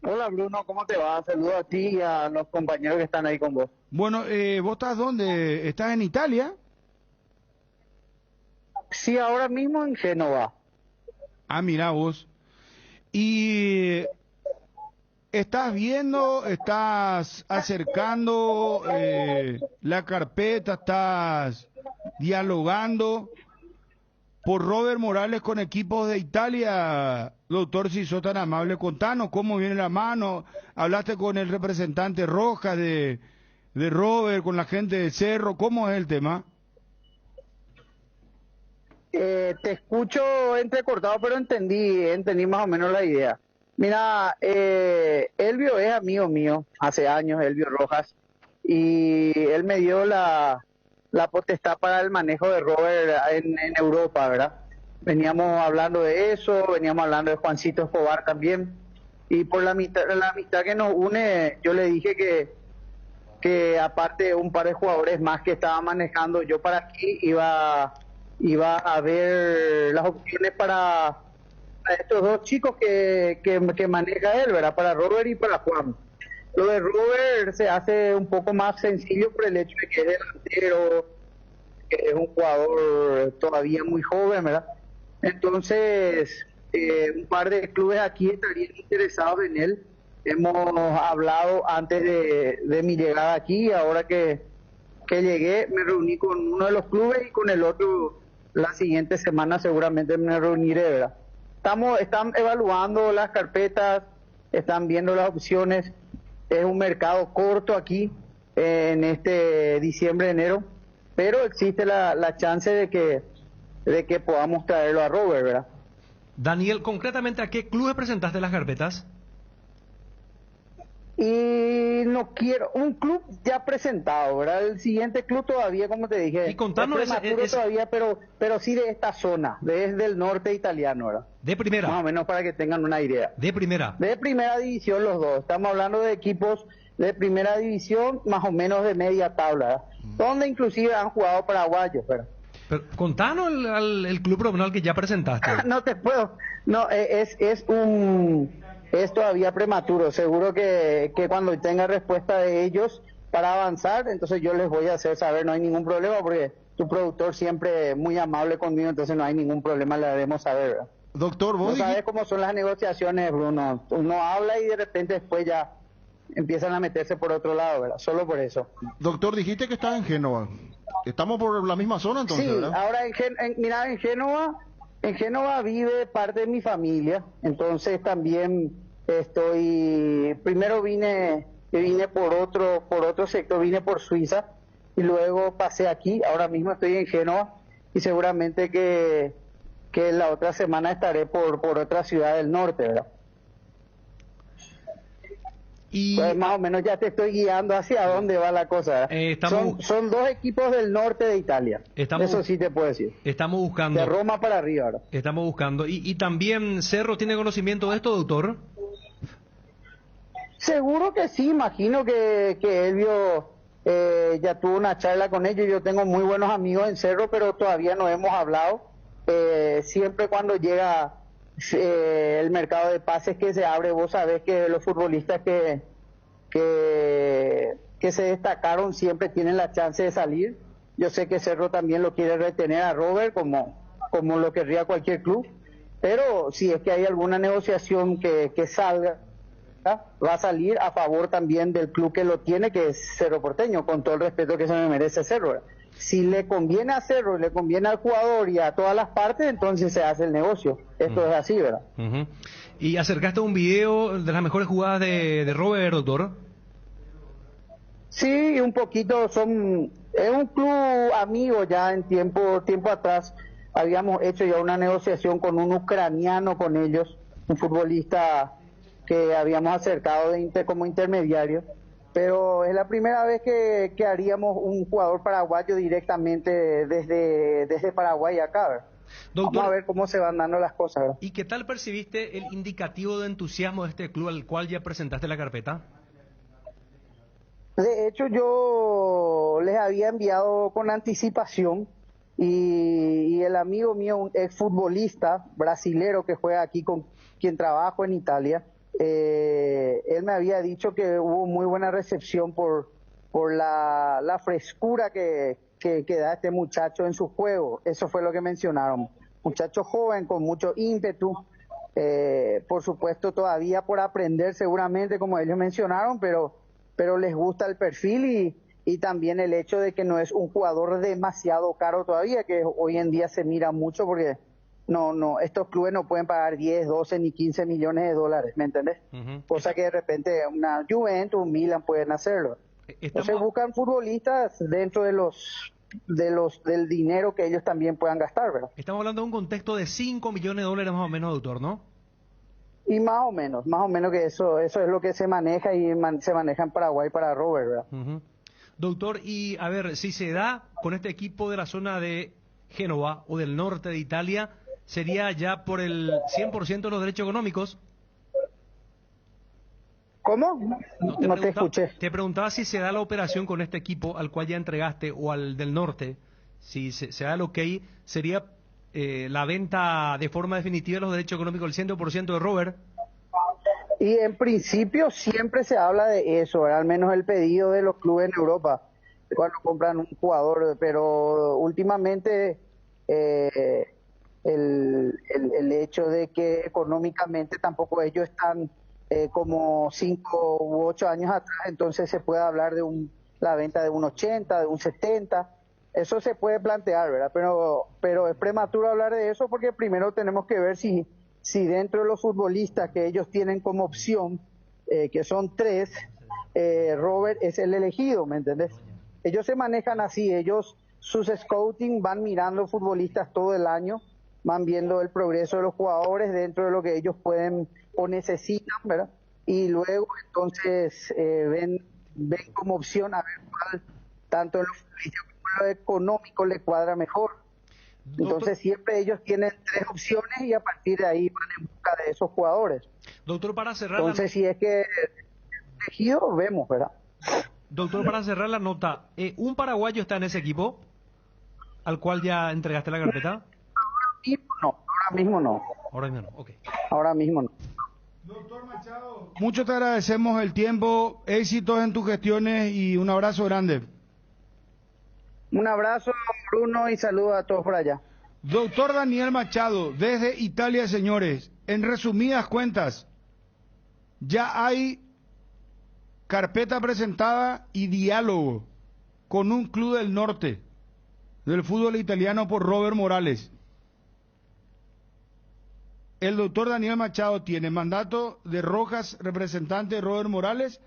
Hola Bruno, ¿cómo te va? Saludos a ti y a los compañeros que están ahí con vos. Bueno, ¿vos estás dónde? ¿Estás en Italia? Sí, ahora mismo en Génova. Ah, mira vos. Y estás viendo, estás acercando la carpeta, estás dialogando por Robert Morales con equipos de Italia. Doctor, si sos tan amable, contanos cómo viene la mano. Hablaste con el representante Rojas de Robert, con la gente de Cerro, ¿cómo es el tema? Te escucho entrecortado, pero entendí más o menos la idea. Mira, Elvio es amigo mío, hace años, Elvio Rojas, y él me dio la potestad para el manejo de Robert en Europa, ¿verdad? Veníamos hablando de eso, veníamos hablando de Juancito Escobar también, y por la amistad que nos une, yo le dije que aparte de un par de jugadores más que estaba manejando yo para aquí, iba a ver las opciones para estos dos chicos que maneja él, ¿verdad? Para Robert y para Juan. Lo de Robert se hace un poco más sencillo por el hecho de que es delantero, que es un jugador todavía muy joven, ¿verdad? Entonces, un par de clubes aquí estarían interesados en él. Hemos hablado antes de mi llegada aquí, ahora que llegué me reuní con uno de los clubes y con el otro la siguiente semana seguramente me reuniré, ¿verdad? Están evaluando las carpetas, están viendo las opciones. Es un mercado corto aquí en este diciembre, enero, pero existe la chance de que podamos traerlo a Robert, ¿verdad? Daniel, concretamente, ¿a qué clubes presentaste las carpetas? Y no quiero, un club ya presentado, ¿verdad? El siguiente club todavía, como te dije, y contanos es prematuro todavía, pero sí de esta zona, desde el norte italiano, ¿verdad? De primera. Más o menos para que tengan una idea. De primera. De primera división los dos. Estamos hablando de equipos de primera división, más o menos de media tabla, ¿verdad? Donde inclusive han jugado paraguayos, ¿verdad? Pero contanos el club profesional que ya presentaste. No te puedo. No, es todavía prematuro. Seguro que cuando tenga respuesta de ellos para avanzar, entonces yo les voy a hacer saber, no hay ningún problema, porque tu productor siempre muy amable conmigo, entonces no hay ningún problema, le haremos saber, ¿verdad? Doctor, vos no sabes cómo son las negociaciones, Bruno. Uno habla y de repente después ya empiezan a meterse por otro lado, ¿verdad? Solo por eso. Doctor, dijiste que estás en Génova. Estamos por la misma zona entonces, sí, ¿verdad? Ahora mira, en Génova vive parte de mi familia, entonces también primero vine por otro sector, vine por Suiza y luego pasé aquí. Ahora mismo estoy en Génova y seguramente que la otra semana estaré por otra ciudad del norte, ¿verdad? Y pues más o menos ya te estoy guiando hacia dónde va la cosa. Son dos equipos del norte de Italia. Eso sí te puedo decir. Estamos buscando. De Roma para arriba ahora. Estamos buscando. Y también Cerro tiene conocimiento de esto, doctor. Seguro que sí. Imagino que Elvio ya tuvo una charla con ellos. Yo tengo muy buenos amigos en Cerro, pero todavía no hemos hablado. Siempre cuando llega el mercado de pases que se abre, vos sabés que los futbolistas que se destacaron siempre tienen la chance de salir. Yo sé que Cerro también lo quiere retener a Robert como lo querría cualquier club, pero si es que hay alguna negociación que salga va a salir a favor también del club que lo tiene, que es Cerro Porteño, con todo el respeto que se me merece Cerro, ¿verdad? Si le conviene a Cerro, le conviene al jugador y a todas las partes, entonces se hace el negocio. Esto es así, ¿verdad? Y acercaste un video de las mejores jugadas de Robert, doctor. Sí, un poquito. Es un club amigo ya en tiempo atrás. Habíamos hecho ya una negociación con un ucraniano con ellos, un futbolista que habíamos acercado como intermediario. Pero es la primera vez que haríamos un jugador paraguayo directamente desde Paraguay acá, ¿verdad? Doctor, vamos a ver cómo se van dando las cosas, ¿verdad? ¿Y qué tal percibiste el indicativo de entusiasmo de este club al cual ya presentaste la carpeta? De hecho, yo les había enviado con anticipación y el amigo mío, un exfutbolista brasilero que juega aquí, con quien trabajo en Italia, él me había dicho que hubo muy buena recepción por la frescura que da este muchacho en su juego. Eso fue lo que mencionaron. Muchacho joven, con mucho ímpetu, por supuesto todavía por aprender seguramente, como ellos mencionaron, pero les gusta el perfil y también el hecho de que no es un jugador demasiado caro todavía, que hoy en día se mira mucho porque no, estos clubes no pueden pagar 10, 12 ni 15 millones de dólares, ¿me entendés? Cosa que de repente una Juventus, un Milan pueden hacerlo. Entonces buscan futbolistas dentro del dinero que ellos también puedan gastar, ¿verdad? Estamos hablando de un contexto de 5 millones de dólares más o menos, doctor, ¿no? Y más o menos que eso es lo que se maneja y se maneja en Paraguay para Robert, ¿verdad? Doctor, y a ver, si se da con este equipo de la zona de Génova o del norte de Italia, ¿sería ya por el 100% de los derechos económicos? ¿Cómo? No te escuché. Te preguntaba si se da la operación con este equipo al cual ya entregaste o al del norte, si se da el ok, ¿sería la venta de forma definitiva de los derechos económicos del 100% de Robert? Y en principio siempre se habla de eso, al menos el pedido de los clubes en Europa cuando compran un jugador, pero últimamente el hecho de que económicamente tampoco ellos están como 5 u 8 años atrás, entonces se puede hablar de la venta de un 80, de un 70, eso se puede plantear, ¿verdad? Pero es prematuro hablar de eso porque primero tenemos que ver si dentro de los futbolistas que ellos tienen como opción, que son 3, Robert es el elegido, ¿me entendés? Ellos se manejan así, sus scouting van mirando futbolistas todo el año, van viendo el progreso de los jugadores dentro de lo que ellos pueden o necesitan, ¿verdad? Y luego entonces ven como opción a ver cuál, tanto en lo futbolístico como en lo económico, le cuadra mejor. Entonces siempre ellos tienen 3 opciones y a partir de ahí van en busca de esos jugadores. Doctor, para cerrar entonces si es que elegido, vemos, ¿verdad? Doctor, para cerrar la nota, ¿un paraguayo está en ese equipo al cual ya entregaste la carpeta? Ahora mismo no. Ahora mismo no. Doctor Machado, mucho te agradecemos el tiempo, éxitos en tus gestiones y un abrazo grande. Un abrazo, Bruno, y saludos a todos por allá. Doctor Daniel Machado, desde Italia, señores. En resumidas cuentas, ya hay carpeta presentada y diálogo con un club del norte del fútbol italiano por Robert Morales. El doctor Daniel Machado tiene mandato de Rojas, representante de Robert Morales,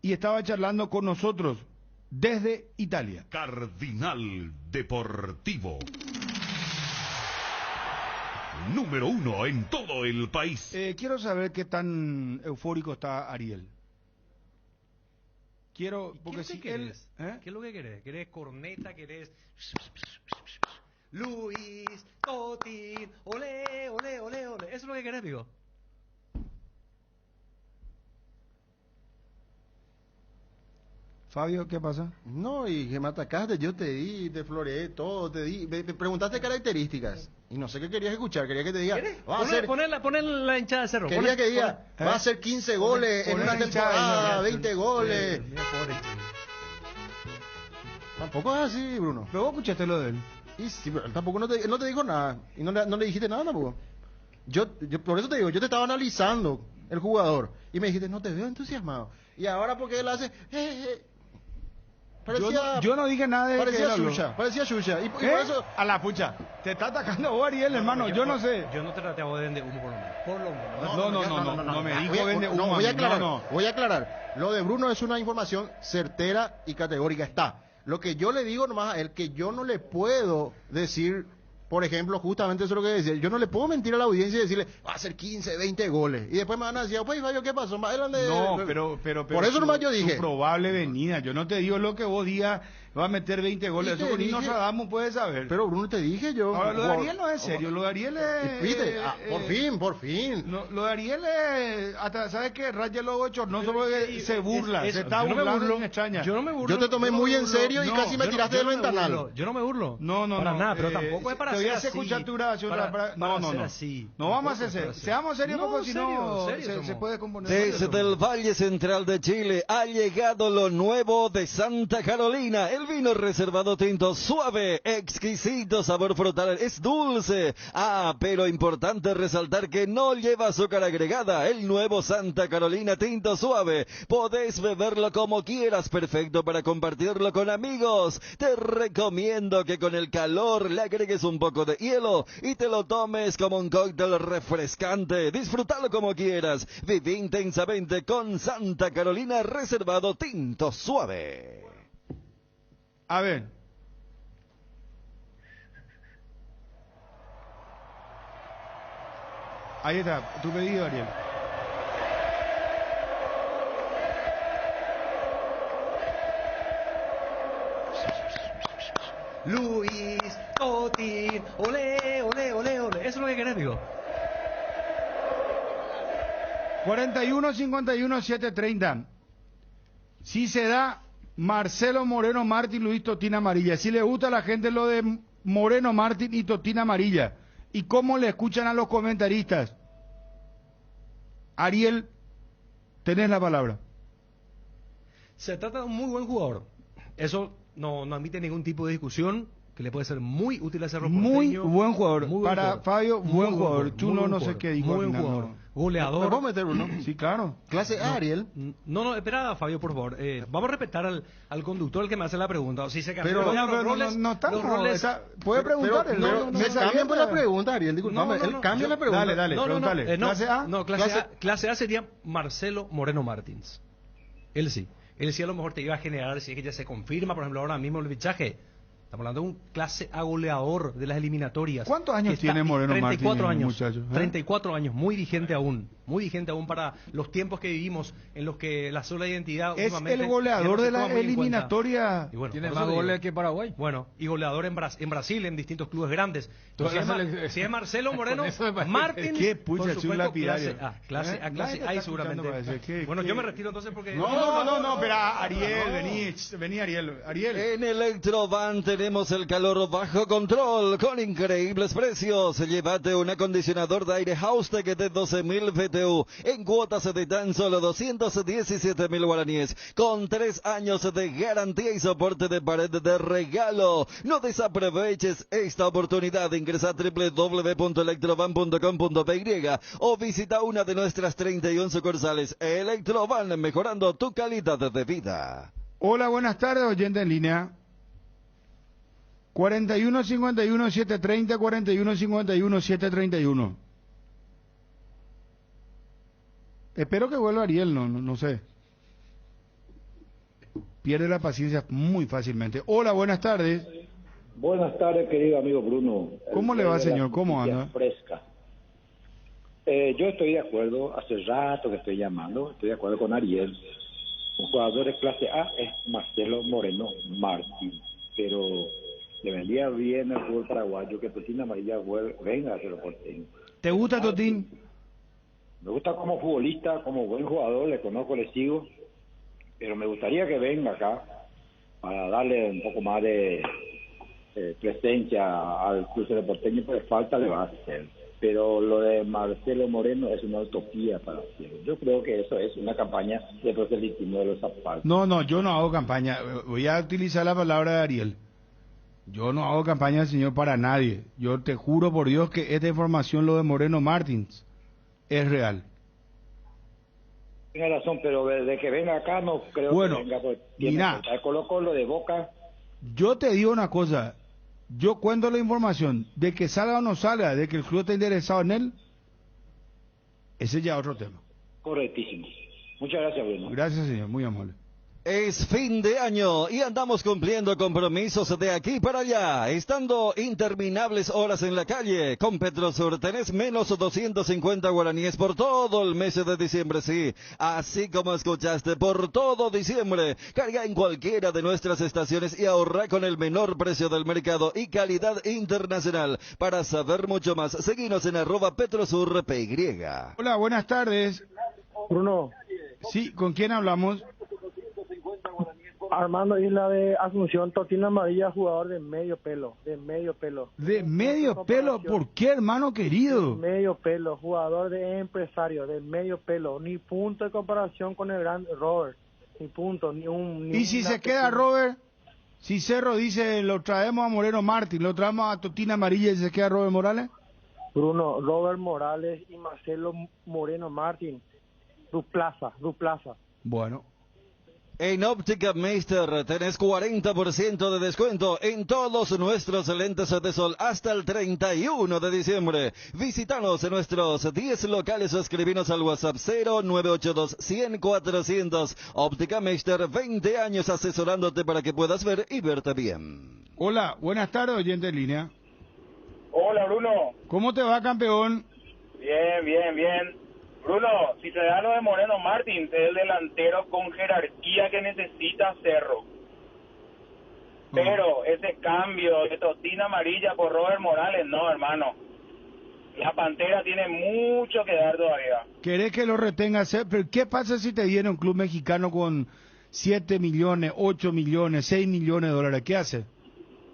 y estaba charlando con nosotros desde Italia. Cardinal Deportivo. Número 1 en todo el país. Quiero saber qué tan eufórico está Ariel. Porque si querés? ¿Qué es lo que querés? ¿Querés corneta? ¿Querés Luis, Totín, olé, olé, olé, olé? ¿Eso es lo que querés, digo? Fabio, ¿qué pasa? No, y que me atacaste, yo te di, te floreé todo, te di, me preguntaste características y no sé qué querías escuchar, quería que te diga, poner la hinchada de Cerro. Quería que diga, va a hacer 15 goles en una temporada, 20 goles. Tampoco es así, Bruno. Pero vos escuchaste lo de él. Y sí, pero él tampoco no te dijo nada, y no le dijiste nada tampoco. Yo por eso te digo, yo te estaba analizando el jugador. Y me dijiste, no te veo entusiasmado. Y ahora porque él hace... Parecía, yo no dije nada de parecía que él Xuxa, parecía Xuxa. Y por eso... A la pucha. Te está atacando vos, Ariel, hermano. Yo no sé. Yo no te traté a vos de vender humo por lo menos. No me dijo vende humo. Voy a aclarar, no. voy a aclarar. Lo de Bruno es una información certera y categórica. Está. Lo que yo le digo nomás a él, que yo no le puedo decir... Por ejemplo, justamente eso es lo que decía. Yo no le puedo mentir a la audiencia y decirle, va a ser 15, 20 goles. Y después me van a decir, pues, Fabio, ¿qué pasó? No, pero por eso nomás yo dije. Su probable venida. Yo no te digo lo que vos digas, va a meter 20 goles. Eso ni Nostradamus puede saber. Pero Bruno, te dije yo. Ahora, lo de Ariel no es serio. Lo de Ariel es... ¿Viste? por fin. No, lo de Ariel es... Hasta, ¿sabes qué? Raya lo ocho, no solo se burla. Se está burlando en extraña. Yo no me burlo. Yo te tomé muy en serio y casi me tiraste del ventanal. Yo no me burlo. No. Para nada, pero tampoco es para te voy a ser así. escuchar tu grabación. No. No vamos a hacer. Seamos serios porque si no se puede componer. Desde el Valle Central de Chile ha llegado lo nuevo de Santa Carolina. El vino reservado tinto suave, exquisito sabor frutal, es dulce. Pero importante resaltar que no lleva azúcar agregada. El nuevo Santa Carolina tinto suave. Podés beberlo como quieras, perfecto para compartirlo con amigos. Te recomiendo que con el calor le agregues un poco de hielo y te lo tomes como un cóctel refrescante. Disfrútalo como quieras. Viví intensamente con Santa Carolina reservado tinto suave. A ver. Ahí está, tu pedido, Ariel. Luis, Totín, olé, olé, olé, olé. Eso es lo que querés, digo. 41-51-730. Si se da Marcelo Moreno Martín, Luis Totín Amarilla. Si le gusta a la gente lo de Moreno Martín y Totín Amarilla. ¿Y cómo le escuchan a los comentaristas? Ariel, tenés la palabra. Se trata de un muy buen jugador. Eso no admite ningún tipo de discusión, que le puede ser muy útil a Cerro Porteño. Muy buen jugador. Muy buen Para jugador. Fabio, buen jugador. Chulo, no sé jugador. qué dijo. Muy buen al final, jugador. no. Goleador. ¿Me puedo meter uno? Sí, claro. Clase A, Ariel. No, espera, Fabio, por favor. Vamos a respetar al conductor, el que me hace la pregunta. O si se cambió Pero- los roles, no estamos, los roles- puede preguntar. Pero me cambian por la pregunta, Ariel. Disculpame, él cambia la pregunta. Dale, pregúntale. ¿Clase A? No, clase A sería Marcelo Moreno Martins. Él sí a lo mejor te iba a generar, si es que ya se confirma, por ejemplo, ahora mismo el fichaje. Estamos hablando de un clase A goleador de las eliminatorias. ¿Cuántos años Que está- tiene Moreno 34 Martins, años, muchacho? 34 años, muy vigente aún para los tiempos que vivimos, en los que la sola identidad Es últimamente el ya goleador no se de la toma muy en cuenta. eliminatoria. Y bueno, Tiene por más eso digo. goles que Paraguay. Bueno, y goleador en Brasil, en distintos clubes grandes. Entonces, si es Marcelo Moreno Con eso me parece- Martins, Qué pucha, por es un supuesto, lapidario. clase A, Nadie te ahí está seguramente. escuchando, parece. Bueno, yo me retiro entonces porque... No, pero Ariel, vení Ariel. En Electrovan tenemos el calor bajo control con increíbles precios. Llévate un acondicionador de aire Haustec de 12.000 BTU en cuotas de tan solo 217.000 guaraníes con 3 años de garantía y soporte de pared de regalo. No desaproveches esta oportunidad. Ingresa a www.electrovan.com.py o visita una de nuestras 31 sucursales. Electrovan, mejorando tu calidad de vida. Hola, buenas tardes, oyente en línea. 41-51-730, 41-51-731. Espero que vuelva Ariel, no sé. Pierde la paciencia muy fácilmente. Hola, buenas tardes. Buenas tardes, querido amigo Bruno. ¿Cómo le va, señor? ¿Cómo anda? Fresca. Yo estoy de acuerdo, hace rato que estoy llamando, estoy de acuerdo con Ariel. Un jugador de clase A es Marcelo Moreno Martín, pero le vendría bien el fútbol paraguayo que Totín Amarilla venga a Cerro Porteño. ¿Te gusta Totín? Me gusta como futbolista, como buen jugador, le conozco, le sigo, pero me gustaría que venga acá para darle un poco más de presencia al club Cerro Porteño, porque falta le va a hacer. Pero lo de Marcelo Moreno es una utopía para hacerlo. Yo creo que eso es una campaña de proselitismo de los zapatos. No, yo no hago campaña. Voy a utilizar la palabra de Ariel. Yo no hago campaña, señor, para nadie. Yo te juro por Dios que esta información, lo de Moreno Martins, es real. Tiene razón, pero de que venga acá no creo Bueno, que venga. Porque tiene mira. que Colo lo de Boca. Yo te digo una cosa, yo cuento la información de que salga o no salga, de que el club está interesado en él, ese ya es otro tema. Correctísimo. Muchas gracias, Bruno. Gracias, señor, muy amable. Es fin de año y andamos cumpliendo compromisos de aquí para allá, estando interminables horas en la calle. Con Petrosur tenés menos 250 guaraníes por todo el mes de diciembre, sí, así como escuchaste, por todo diciembre. Carga en cualquiera de nuestras estaciones y ahorra con el menor precio del mercado y calidad internacional. Para saber mucho más, seguinos en @PetrosurPY. Hola, buenas tardes. Bruno. Sí, ¿con quién hablamos? Armando Isla de Asunción, Totina Amarilla, jugador de medio pelo, ¿De medio pelo? ¿Por qué, hermano querido? De medio pelo, jugador de empresario, de medio pelo, ni punto de comparación con el gran Robert, ni punto, ni un... ¿Y si se queda Robert? Si Cerro dice, lo traemos a Moreno Martín, lo traemos a Totina Amarilla y se queda Robert Morales. Bruno, Robert Morales y Marcelo Moreno Martín, Duplaza. Bueno. En Óptica Meister tenés 40% de descuento en todos nuestros lentes de sol hasta el 31 de diciembre. Visítanos en nuestros 10 locales o escribinos al WhatsApp 0982-100-400. Óptica Meister, 20 años asesorándote para que puedas ver y verte bien. Hola, buenas tardes, oyente en línea. Hola, Bruno. ¿Cómo te va, campeón? Bien. Bruno, si te da lo de Moreno Martín, es el delantero con jerarquía que necesita Cerro. Pero ese cambio de Totina Amarilla por Robert Morales, no, hermano. La Pantera tiene mucho que dar todavía. ¿Querés que lo retenga? Pero ¿qué pasa si te viene un club mexicano con 7 millones, 8 millones, 6 millones de dólares? ¿Qué hace?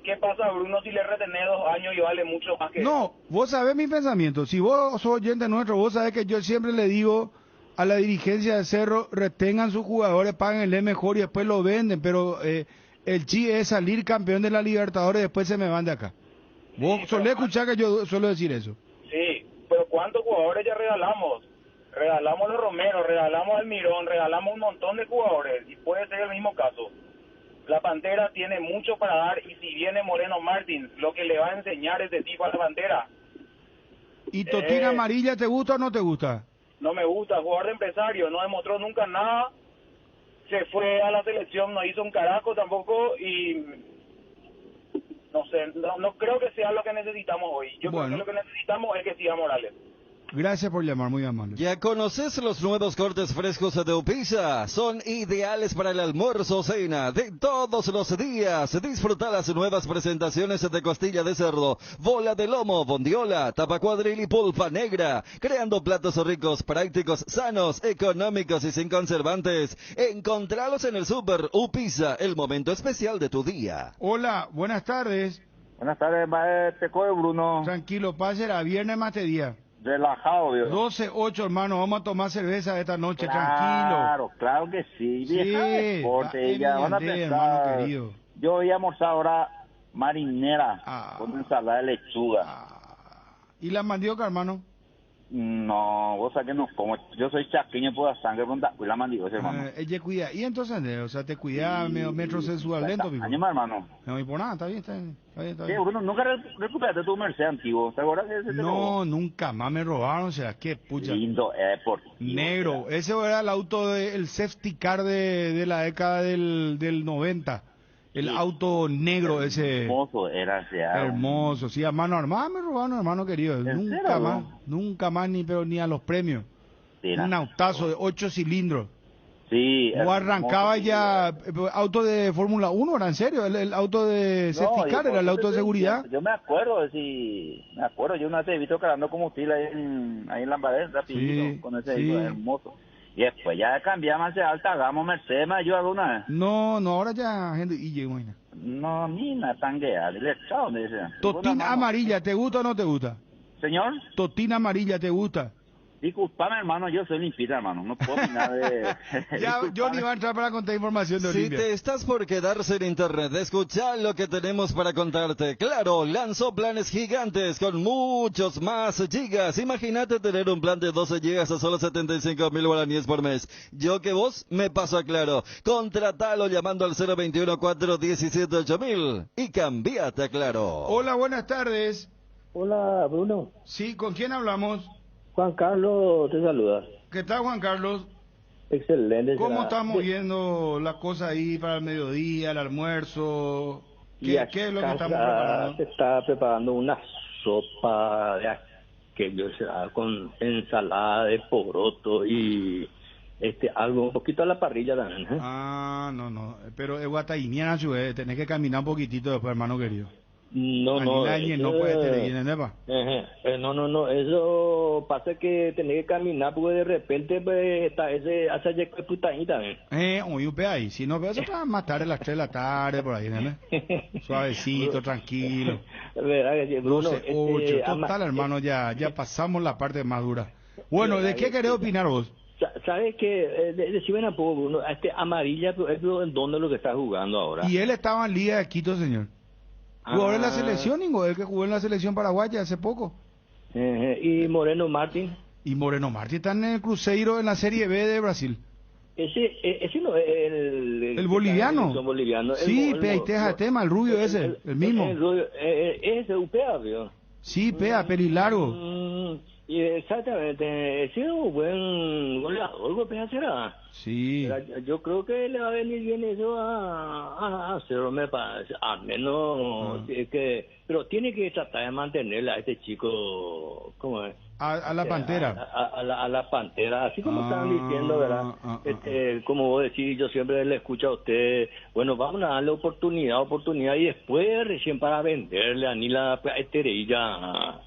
¿Qué pasa, Bruno, si le retenés 2 años y vale mucho más que No, vos sabés mi pensamiento. Si vos sos oyente nuestro, vos sabés que yo siempre le digo a la dirigencia de Cerro, retengan sus jugadores, páguenle mejor y después lo venden. Pero el chi es salir campeón de la Libertadores y después se me van de acá. Vos solés escuchar que yo suelo decir eso. Sí, pero ¿cuántos jugadores ya regalamos? Regalamos a los Romero, regalamos al Mirón, regalamos un montón de jugadores y puede ser el mismo caso. La Pantera tiene mucho para dar y si viene Moreno Martín, lo que le va a enseñar ese tipo a la Pantera. ¿Y Totina Amarilla te gusta o no te gusta? No me gusta, jugador de empresario, no demostró nunca nada, se fue a la selección, no hizo un carajo tampoco y no sé, no creo que sea lo que necesitamos hoy. Yo creo que lo que necesitamos es que siga Morales. Gracias por llamar, muy amable. ¿Ya conoces los nuevos cortes frescos de Upisa? Son ideales para el almuerzo o cena de todos los días. Disfruta las nuevas presentaciones de costilla de cerdo, bola de lomo, bondiola, tapa cuadril y pulpa negra, creando platos ricos, prácticos, sanos, económicos y sin conservantes. Encontralos en el Super Upisa, el momento especial de tu día. Hola, buenas tardes. Buenas tardes, te coge Bruno. Tranquilo, pase a viernes más de día. Relajado, viejo. 12-8, hermano, vamos a tomar cerveza esta noche, tranquilo. Claro que sí, vieja deporte, ya van a pensar, hermano querido. Yo voy a almorzar ahora marinera con ensalada de lechuga. ¿Y la mandioca, hermano? No, vos sabés que no como, yo soy chaqueño por la sangre, y la mandioca, hermano. Ella cuida, y entonces, o sea, te cuida metrosexual lento, mi hermano. No, y por nada, está bien. Sí, Bruno, nunca recuperaste tu Mercedes antiguo, ¿te acuerdas que ese te robó? Nunca más me robaron, o sea, qué pucha. Lindo, negro, ese era el auto, el safety car de la década del 90. El auto negro ese. Hermoso era ese auto. Hermoso, sí, a mano armada me robaron, hermano querido. Nunca más, ni a los premios. Sí, un autazo de 8 cilindros. Sí. No arrancaba ya, auto de Fórmula 1, ¿era en serio? El auto de safety car era el auto de seguridad. Yo me acuerdo, yo una vez he visto cargando combustible ahí en Lambarés, rapidito, con ese auto hermoso. Y después ya cambiamos de alta gama, Mercedes me ayuda alguna vez. No, ahora ya gente y llegó. No, ni una tanguea, dile chao, dice. Totina amarilla, ¿te gusta o no te gusta? Señor. Totina amarilla, ¿te gusta? Disculpame, hermano, yo soy limpita, hermano. No puedo opinar de... Ya, Johnny va a entrar para contar información de Si Olimpia. te estás por quedar sin internet, escucha lo que tenemos para contarte. Claro, lanzó planes gigantes con muchos más gigas. Imagínate tener un plan de 12 gigas a solo 75.000 guaraníes por mes. Yo que vos me paso a Claro. Contratalo llamando al 021-417-8000 y cambiate a Claro. Hola, buenas tardes. Hola, Bruno. Sí, ¿con quién hablamos? Juan Carlos te saluda. ¿Qué tal, Juan Carlos? Excelente. ¿Cómo estamos viendo la cosa ahí para el mediodía, el almuerzo? ¿Qué es lo que estamos preparando? Se está preparando una sopa de aquello con ensalada de poroto y algo un poquito a la parrilla también. Ah, no. Pero es guatainiana, tenés que caminar un poquitito después, hermano querido. No puede tener, ¿no? No, eso pasa que tenés que caminar porque de repente pues, está ese hace de putañita también. Hoy un ahí, si no veo, se va a matar a las 3 de la tarde por ahí, ¿no? Suavecito, tranquilo. Verdad que sí, Bruno. 12, 8, total, hermano, ya pasamos la parte más dura. Bueno, ¿de qué querés opinar vos? ¿Sabes qué? Decime un poco, Bruno, Amarilla, pero ¿en dónde es lo que está jugando ahora? Y él estaba en Liga de Quito, señor. Jugó en la selección, Ingo, el que jugó en la selección paraguaya hace poco. ¿Y Moreno Martín? Y Moreno Martín está en el Cruzeiro en la Serie B de Brasil. Ese no es el boliviano. Sí, ahí te deja el tema, el rubio ese, el mismo. Ese UPA, vio. Sí, pea, pelilargo. Y exactamente, ese es un buen goleador, golpea será. Sí. Yo creo que le va a venir bien eso a Cerro, me parece. Al menos, pero tiene que tratar de mantenerla a este chico, ¿cómo es? A la Pantera. A la Pantera, así como están diciendo, ¿verdad? Como vos decís, yo siempre le escucho a usted, bueno, vamos a darle oportunidad, y después recién para venderle a Nila Esterilla.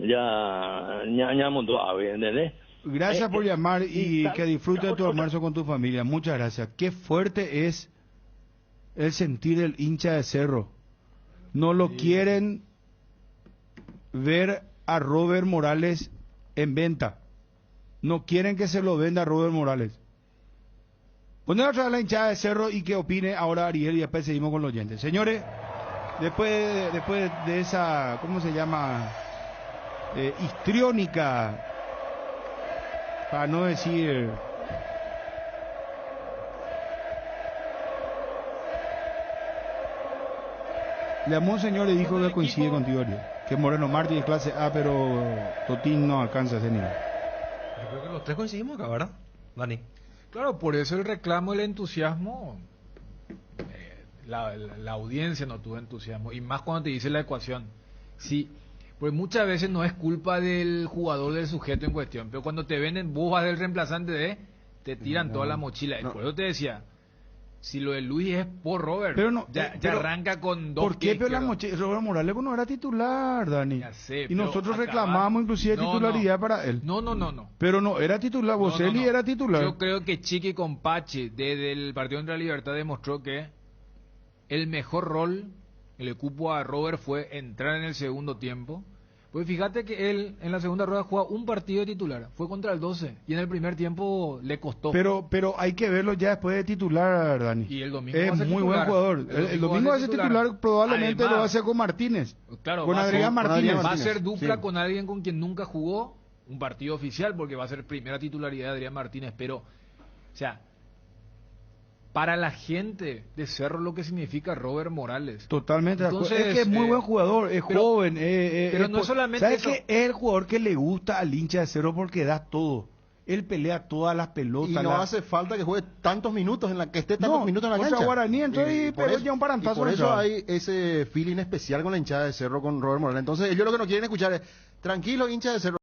Ya ¿entendés? Gracias por llamar y que disfrutes tu almuerzo con tu familia. Muchas gracias. Qué fuerte es el sentir del hincha de Cerro. No lo quieren ver a Robert Morales en venta. No quieren que se lo venda a Robert Morales. Poner otra vez la hinchada de Cerro y que opine ahora Ariel y después seguimos con los oyentes. Señores, después de esa, ¿cómo se llama? Histriónica, para no decir le llamó un señor y dijo que coincide contigo, Ariel, que Moreno Martín es clase A, pero Totín no alcanza ese nivel. Yo creo que los tres coincidimos acá, ¿verdad, Dani? Claro, por eso el reclamo, el entusiasmo, la audiencia no tuvo entusiasmo, y más cuando te dice la ecuación. Sí, pues muchas veces no es culpa del jugador, del sujeto en cuestión, pero cuando te venden, vos vas del reemplazante te tiran toda la mochila. Por eso te decía, si lo de Luis es por Robert, pero ya arranca con dos. ¿Por qué pero la mochila? Robert Morales no era titular, Dani. Ya sé, y nosotros reclamamos inclusive titularidad para él. No. Pero no, era titular, Boselli era titular. Yo creo que Chiqui Compache, desde el partido contra la Libertad, demostró que el mejor rol le cupo a Robert fue entrar en el segundo tiempo. Pues fíjate que él en la segunda rueda juega un partido de titular, fue contra el 12 y en el primer tiempo le costó. Pero hay que verlo ya después de titular, Dani. Y el domingo es va a ser muy titular. buen jugador. El domingo va a ser titular, probablemente además, lo va a hacer con Martínez. Claro, con Adrián Martínez. Va a ser dupla con alguien con quien nunca jugó un partido oficial porque va a ser primera titularidad de Adrián Martínez, pero o sea, para la gente de Cerro lo que significa Robert Morales. Totalmente. Entonces, es que es muy buen jugador, es joven. Pero no solamente ¿sabes eso? Que es el jugador que le gusta al hincha de Cerro porque da todo. Él pelea todas las pelotas. Y no hace falta que juegue tantos minutos en la que esté tantos minutos en la cancha. Guaraní entró y pegó ya un parantazo. Y por eso hay ese feeling especial con la hinchada de Cerro, con Robert Morales. Entonces ellos lo que no quieren escuchar es tranquilo, hincha de Cerro.